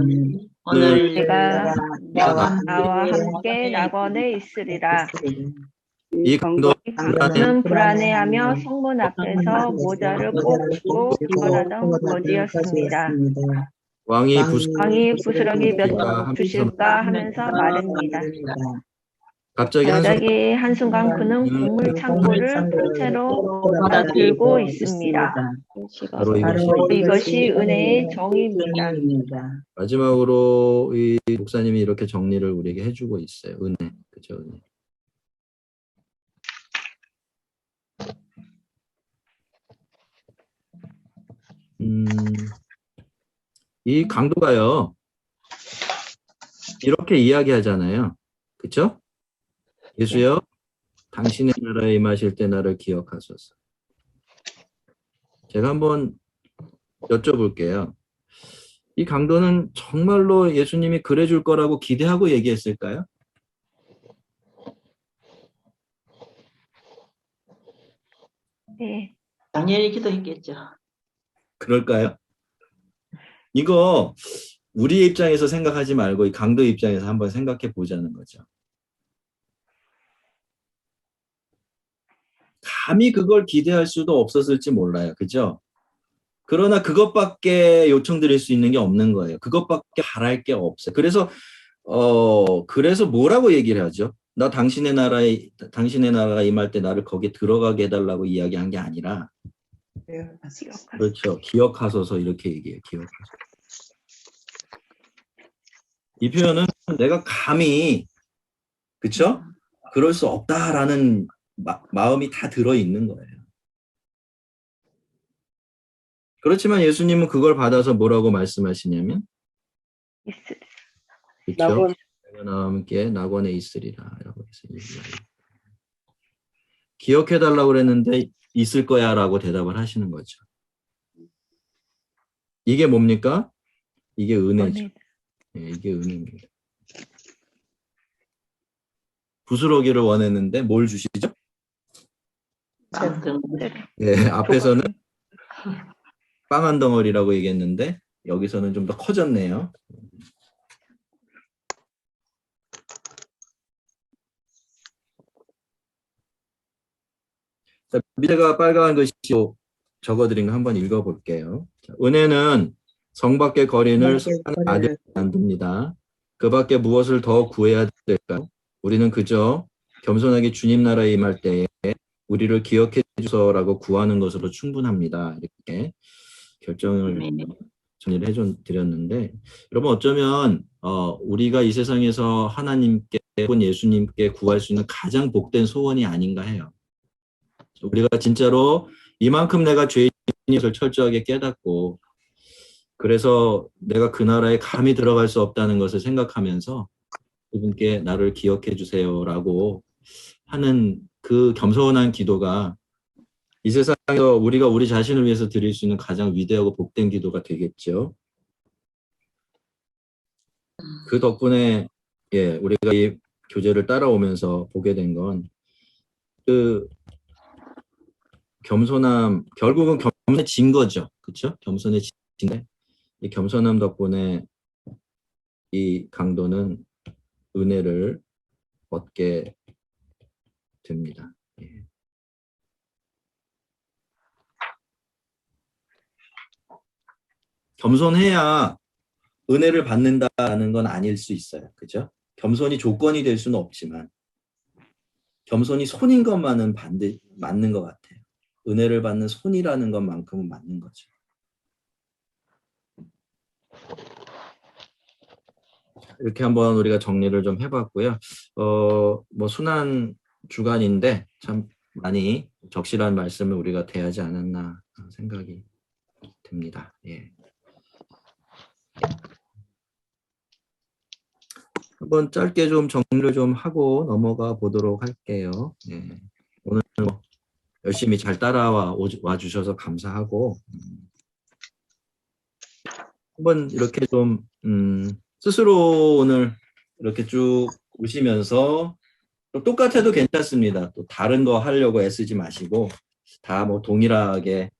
오늘 내가 나와 함께 낙원에 있으리라. 이 강도는 불안해하며 성문 앞에서 모자를 꽂고 기도하던 거지였습니다. 왕이 부스러기 몇 주실까 하면서 말합니다. 갑자기 한순간 그는 국물 창고를 통째로 들고 있습니다. 바로 이것이 은혜의 정의입니다. 마지막으로 이 목사님이 이렇게 정리를 우리에게 해주고 있어요. 은혜, 그죠? 은혜. 이 강도가요, 이렇게 이야기하잖아요. 그쵸? 예수여, 당신의 나라에 임하실 때 나를 기억하소서. 제가 한번 여쭤볼게요. 이 강도는 정말로 예수님이 그래 줄 거라고 기대하고 얘기했을까요? 네. 당연히 기도했겠죠. 그럴까요? 이거 우리의 입장에서 생각하지 말고 이 강도의 입장에서 한번 생각해 보자는 거죠. 감히 그걸 기대할 수도 없었을지 몰라요. 그죠? 그러나 그것밖에 요청드릴 수 있는 게 없는 거예요. 그것밖에 바랄 게 없어요. 그래서 뭐라고 얘기를 하죠? 나 당신의 나라가 임할 때 나를 거기에 들어가게 해달라고 이야기한 게 아니라, 그렇죠. 기억하소서 이렇게 얘기해요. 기억하소서. 이 표현은 내가 감히, 그쵸? 그럴 수 없다라는 마음이 다 들어있는 거예요. 그렇지만 예수님은 그걸 받아서 뭐라고 말씀하시냐면, 그렇죠? 내가 나와 함께 낙원에 있으리라 라고 해서 기억해달라고 그랬는데 있을 거야 라고 대답을 하시는 거죠. 이게 뭡니까? 이게 은혜죠. 네, 이게 은혜입니다. 부스러기를 원했는데 뭘 주시죠? 네, 앞에서는 빵 한 덩어리라고 얘기했는데 여기서는 좀 더 커졌네요. 자, 밑에가 빨간 글씨로 적어드린 거 한번 읽어볼게요. 자, 은혜는 성 밖의 거린을 사랑의 아들 만듭니다. 그 밖에 무엇을 더 구해야 될까요? 우리는 그저 겸손하게 주님 나라에 임할 때에 우리를 기억해 주소서라고 구하는 것으로 충분합니다. 이렇게 결정을 정리를 해드렸는데, 여러분 어쩌면 우리가 이 세상에서 하나님께 혹은 예수님께 구할 수 있는 가장 복된 소원이 아닌가 해요. 우리가 진짜로 이만큼 내가 죄인인 것을 철저하게 깨닫고, 그래서 내가 그 나라에 감히 들어갈 수 없다는 것을 생각하면서 그분께 나를 기억해 주세요라고 하는 그 겸손한 기도가 이 세상에서 우리가 우리 자신을 위해서 드릴 수 있는 가장 위대하고 복된 기도가 되겠죠. 그 덕분에 우리가 이 교재를 따라오면서 보게 된 건 그 겸손함, 결국은 겸손해진 거죠. 그렇죠? 겸손해진데 이 겸손함 덕분에 이 강도는 은혜를 얻게 됩니다. 겸손해야 은혜를 받는다는 건 아닐 수 있어요. 그죠? 겸손이 조건이 될 수는 없지만 겸손이 손인 것만은 맞는 것 같아요. 은혜를 받는 손이라는 것만큼은 맞는 거죠. 이렇게 한번 우리가 정리를 좀 해봤고요. 뭐 순환 주간인데 참 많이 적실한 말씀을 우리가 대하지 않았나 생각이 듭니다. 예. 한번 짧게 좀 정리를 좀 하고 넘어가 보도록 할게요. 예. 오늘 뭐 열심히 잘 따라와 주셔서 감사하고 한번 이렇게 좀 스스로 오늘 이렇게 쭉 보시면서 또 똑같아도 괜찮습니다. 또 다른 거 하려고 애쓰지 마시고 다 뭐 동일하게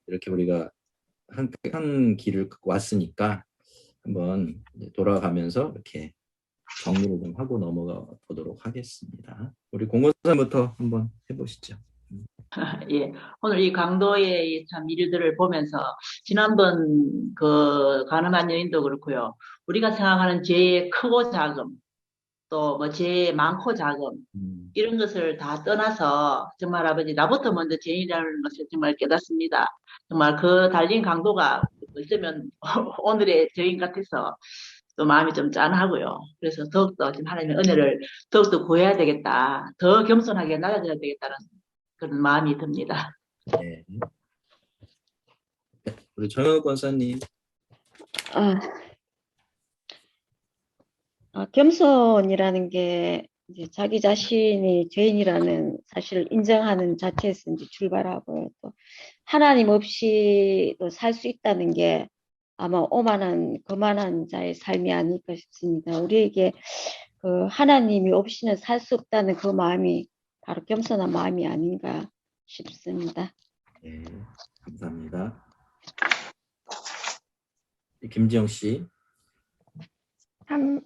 이렇게 우리가 한 길을 왔으니까 한번 돌아가면서 이렇게 정리를 좀 하고 넘어가 보도록 하겠습니다. 우리 공고사부터 한번 해보시죠. 예, 오늘 이 강도의 참 일들을 보면서 지난번 그 가늠한 여인도 그렇고요. 우리가 생각하는 죄의 크고 작음, 또 뭐 죄의 많고 작음 이런 것을 다 떠나서 정말 아버지 나부터 먼저 죄인이라는 것을 정말 깨닫습니다. 정말 그 달린 강도가 있으면 오늘의 죄인 같아서 또 마음이 좀 짠하고요. 그래서 더욱더 지금 하나님의 은혜를 더욱더 구해야 되겠다. 더 겸손하게 나아져야 되겠다는 그런 마음이 듭니다. 네. 우리 정혁 권사님. 겸손이라는 게 이제 자기 자신이 죄인이라는 사실을 인정하는 자체에서 이제 출발하고요. 또 하나님 없이 또 살 수 있다는 게 아마 오만한 거만한 자의 삶이 아닐까 싶습니다. 우리에게 그 하나님이 없이는 살 수 없다는 그 마음이 바로 겸손한 마음이 아닌가 싶습니다. 네, 감사합니다. 김지영 씨. 참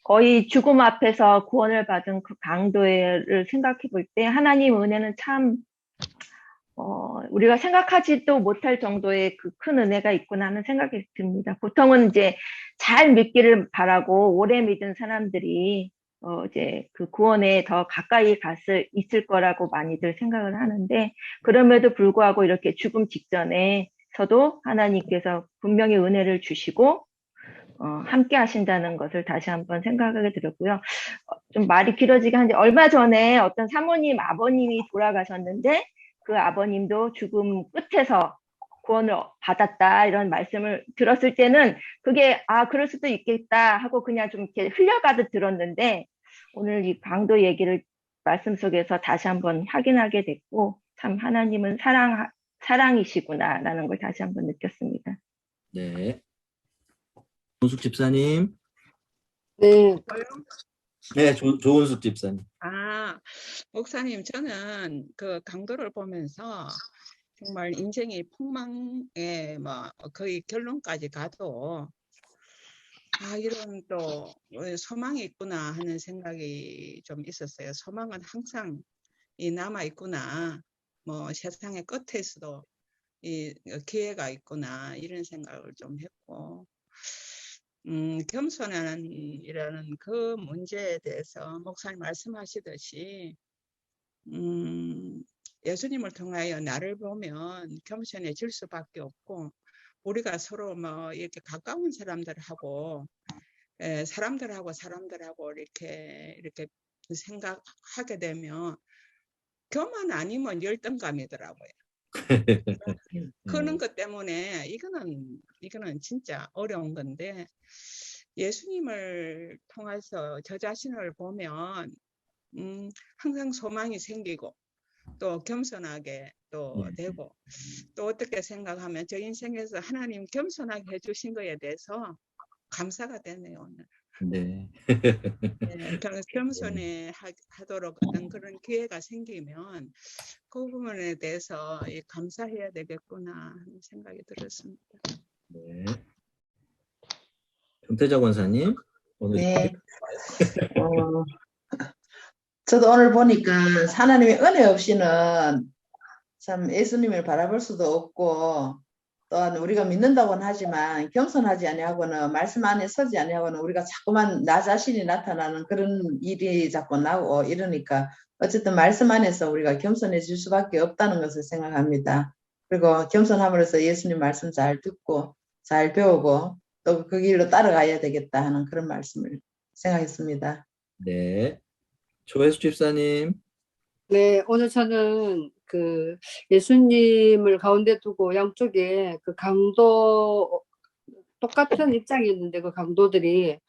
거의 죽음 앞에서 구원을 받은 그 강도를 생각해 볼 때 하나님 은혜는 참 우리가 생각하지도 못할 정도의 그 큰 은혜가 있구나 하는 생각이 듭니다. 보통은 이제 잘 믿기를 바라고 오래 믿은 사람들이 이제 그 구원에 더 가까이 있을 거라고 많이들 생각을 하는데, 그럼에도 불구하고 이렇게 죽음 직전에서도 하나님께서 분명히 은혜를 주시고 함께 하신다는 것을 다시 한번 생각하게 들었고요. 좀 말이 길어지긴 한데, 얼마 전에 어떤 사모님 아버님이 돌아가셨는데 그 아버님도 죽음 끝에서 구원을 받았다 이런 말씀을 들었을 때는 그게 그럴 수도 있겠다 하고 그냥 좀 이렇게 흘려가듯 들었는데, 오늘 이 강도 얘기를 말씀 속에서 다시 한번 확인하게 됐고, 참 하나님은 사랑이시구나라는 걸 다시 한번 느꼈습니다. 네. 조은숙 집사님. 네. 네, 조은숙 집사님. 목사님, 저는 그 강도를 보면서 정말 인생이 폭망에 뭐 거의 결론까지 가도 이런 또 소망이 있구나 하는 생각이 좀 있었어요. 소망은 항상 남아 있구나. 뭐 세상의 끝에서도 이 기회가 있구나 이런 생각을 좀 했고, 겸손이라는 그 문제에 대해서 목사님 말씀하시듯이 예수님을 통하여 나를 보면 겸손해질 수밖에 없고, 우리가 서로 뭐 이렇게 가까운 사람들하고 사람들하고 이렇게 생각하게 되면 교만 아니면 열등감이더라고요. 그런 것 때문에 이거는 진짜 어려운 건데, 예수님을 통해서 저 자신을 보면 항상 소망이 생기고 또 겸손하게 또 되고, 또 어떻게 생각하면 저 인생에서 하나님 겸손하게 해주신 거에 대해서 감사가 되네요, 오늘. 네. 네, 겸손해 하도록 어떤 그런 기회가 생기면 그 부분에 대해서 감사해야 되겠구나 하는 생각이 들었습니다. 네. 김태자 권사님, 오늘 네. 저도 오늘 보니까 하나님의 은혜 없이는 참 예수님을 바라볼 수도 없고, 또한 우리가 믿는다고는 하지만 겸손하지 아니하고는 말씀 안에 서지 아니하고는 우리가 자꾸만 나 자신이 나타나는 그런 일이 자꾸 나오고 이러니까 어쨌든 말씀 안에서 우리가 겸손해질 수밖에 없다는 것을 생각합니다. 그리고 겸손함으로써 예수님 말씀 잘 듣고 잘 배우고 또 그 길로 따라가야 되겠다 하는 그런 말씀을 생각했습니다. 네. 조혜수 집사님. 네, 오늘 저는 그 예수님을 가운데 두고 양쪽에 그 강도 똑같은 입장이었는데 그 강도들이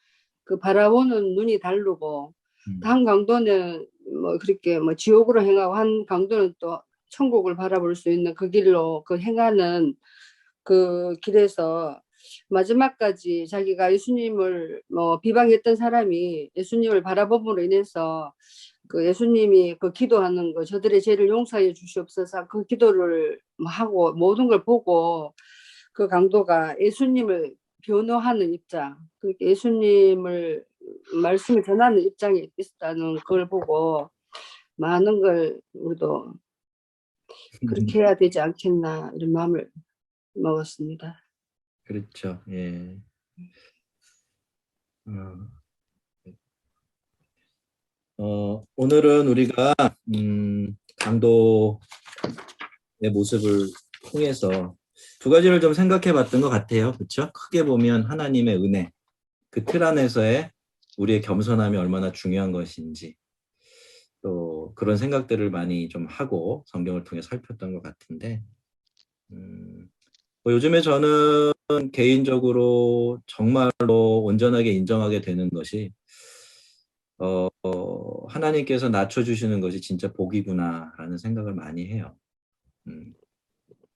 그 바라보는 눈이 다르고 한 강도는 뭐 그렇게 뭐 지옥으로 행하고 한 강도는 또 천국을 바라볼 수 있는 그 길로 그 행하는 그 길에서 마지막까지 자기가 예수님을 뭐 비방했던 사람이 예수님을 바라봄으로 인해서 그 예수님이 그 기도하는 거 저들의 죄를 용서해 주시옵소서 그 기도를 하고 모든 걸 보고 그 강도가 예수님을 변호하는 입장, 그 예수님을 말씀을 전하는 입장에 있다는 걸 보고 많은 걸 우리도 그렇게 해야 되지 않겠나 이런 마음을 먹었습니다. 그렇죠. 예. 오늘은 우리가 강도의 모습을 통해서 두 가지를 좀 생각해 봤던 것 같아요. 그렇죠? 크게 보면 하나님의 은혜, 그 틀 안에서의 우리의 겸손함이 얼마나 중요한 것인지 또 그런 생각들을 많이 좀 하고 성경을 통해 살폈던 것 같은데, 요즘에 저는 개인적으로 정말로 온전하게 인정하게 되는 것이 하나님께서 낮춰주시는 것이 진짜 복이구나라는 생각을 많이 해요.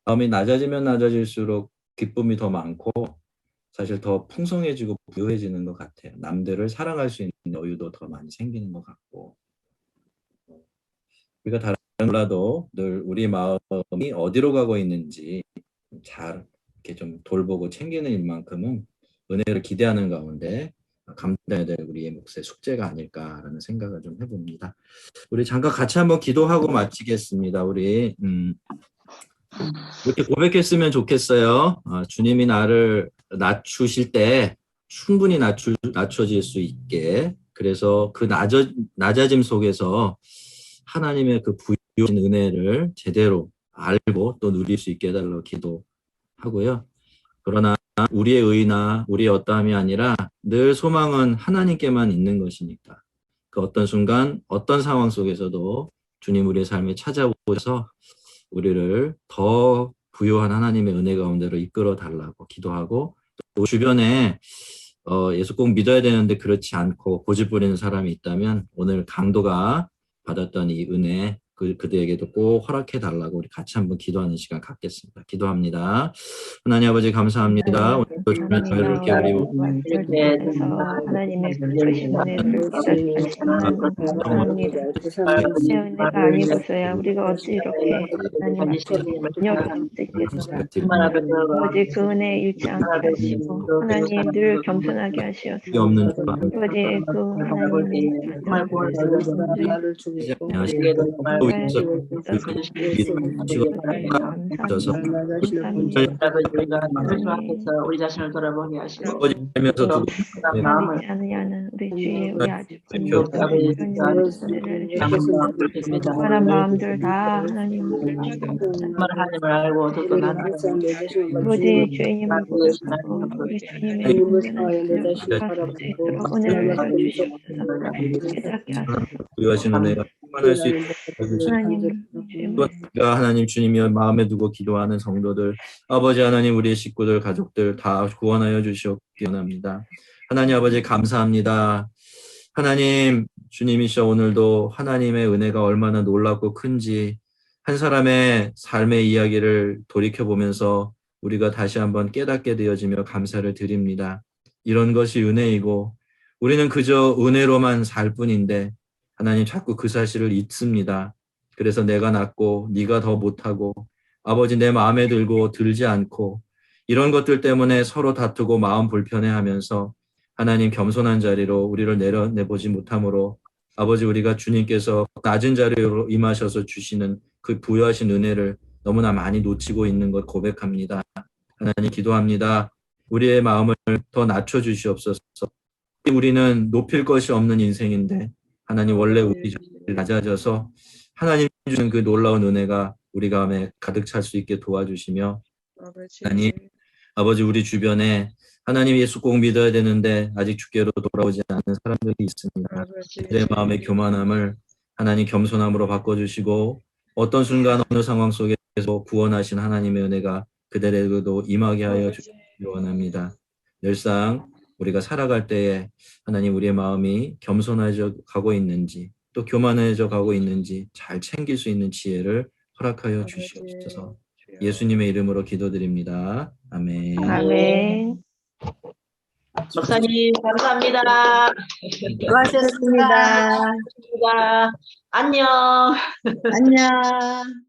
마음이 낮아지면 낮아질수록 기쁨이 더 많고 사실 더 풍성해지고 부유해지는 것 같아요. 남들을 사랑할 수 있는 여유도 더 많이 생기는 것 같고, 우리가 다른 몰라도 늘 우리 마음이 어디로 가고 있는지 잘 이렇게 좀 돌보고 챙기는 일만큼은 은혜를 기대하는 가운데 감당해야 될 우리의 몫의 숙제가 아닐까라는 생각을 좀 해봅니다. 우리 잠깐 같이 한번 기도하고 마치겠습니다. 우리 이렇게 고백했으면 좋겠어요. 주님이 나를 낮추실 때 충분히 낮춰질 수 있게, 그래서 그 낮아짐 속에서 하나님의 그 부유한 은혜를 제대로 알고 또 누릴 수 있게 해달라고 기도하고요. 그러나 우리의 의나 우리의 어떠함이 아니라 늘 소망은 하나님께만 있는 것이니까 그 어떤 순간 어떤 상황 속에서도 주님 우리의 삶에 찾아오셔서 우리를 더 부유한 하나님의 은혜 가운데로 이끌어 달라고 기도하고, 또 주변에 예수 꼭 믿어야 되는데 그렇지 않고 고집부리는 사람이 있다면 오늘 강도가 받았던 이 은혜 그들에게도 꼭 허락해 달라고 우리 같이 한번 기도하는 시간 갖겠습니다. 기도합니다. 하나님 아버지 감사합니다. 오늘 주면서 이렇게 우리 결정해서 하나님의 크신 은혜를 기다리시는 하나님 내 은혜가 아니고서야 우리가 어찌 이렇게 하나님 능력이 없겠습니까? 아버지 그 은혜 잃지 않게 하시고 하나님 늘 겸손하게 하시어서 없는 아버지 그 하나님의 나를 죽이고 주셔서 우리 자신을 돌아보게 하시고 아버지 살면서 두고 하지 않으냐는 우리 주의 우리 아주님 사람 마음들 다 하나님 하나님을 알고 더 떠나는 아버지 주님을 고백하고 우리 주님의 온전한 사랑을 수 있도록 은혜를 주시옵소서 깨닫게 하소서 부여하신 은혜가 충만할 수 있도록 도와주시고 하나님 주님을 우리가 하나님 주님이 마음에 두고 기도하는 성도들 아버지 하나님 우리의 식구들 가족들 다 구원하여 주시옵기 원합니다. 하나님 아버지 감사합니다. 하나님 주님이셔 오늘도 하나님의 은혜가 얼마나 놀랍고 큰지 한 사람의 삶의 이야기를 돌이켜보면서 우리가 다시 한번 깨닫게 되어지며 감사를 드립니다. 이런 것이 은혜이고 우리는 그저 은혜로만 살 뿐인데 하나님 자꾸 그 사실을 잊습니다. 그래서 내가 낫고 네가 더 못하고 아버지 내 마음에 들고 들지 않고 이런 것들 때문에 서로 다투고 마음 불편해하면서 하나님 겸손한 자리로 우리를 내보지 못함으로 아버지 우리가 주님께서 낮은 자리로 임하셔서 주시는 그 부여하신 은혜를 너무나 많이 놓치고 있는 것 고백합니다. 하나님 기도합니다. 우리의 마음을 더 낮춰주시옵소서. 우리는 높일 것이 없는 인생인데 하나님 원래 우리 자신이 낮아져서 하나님 주시는 그 놀라운 은혜가 우리 가운데 가득 찰 수 있게 도와주시며 하나님 아버지 우리 주변에 하나님 예수 꼭 믿어야 되는데 아직 주께로 돌아오지 않는 사람들이 있습니다. 그들의 마음의 교만함을 하나님 겸손함으로 바꿔주시고 어떤 순간 어느 상황 속에서 구원하신 하나님의 은혜가 그들에게도 임하게 하여 주시기 원합니다. 늘상 우리가 살아갈 때에 하나님 우리의 마음이 겸손해져 가고 있는지 또 교만해져 가고 있는지 잘 챙길 수 있는 지혜를 허락하여 주시옵소서. 예수님의 이름으로 기도드립니다. 아멘. 아멘. 목사님 감사합니다. 수고하셨습니다. 안녕. 안녕.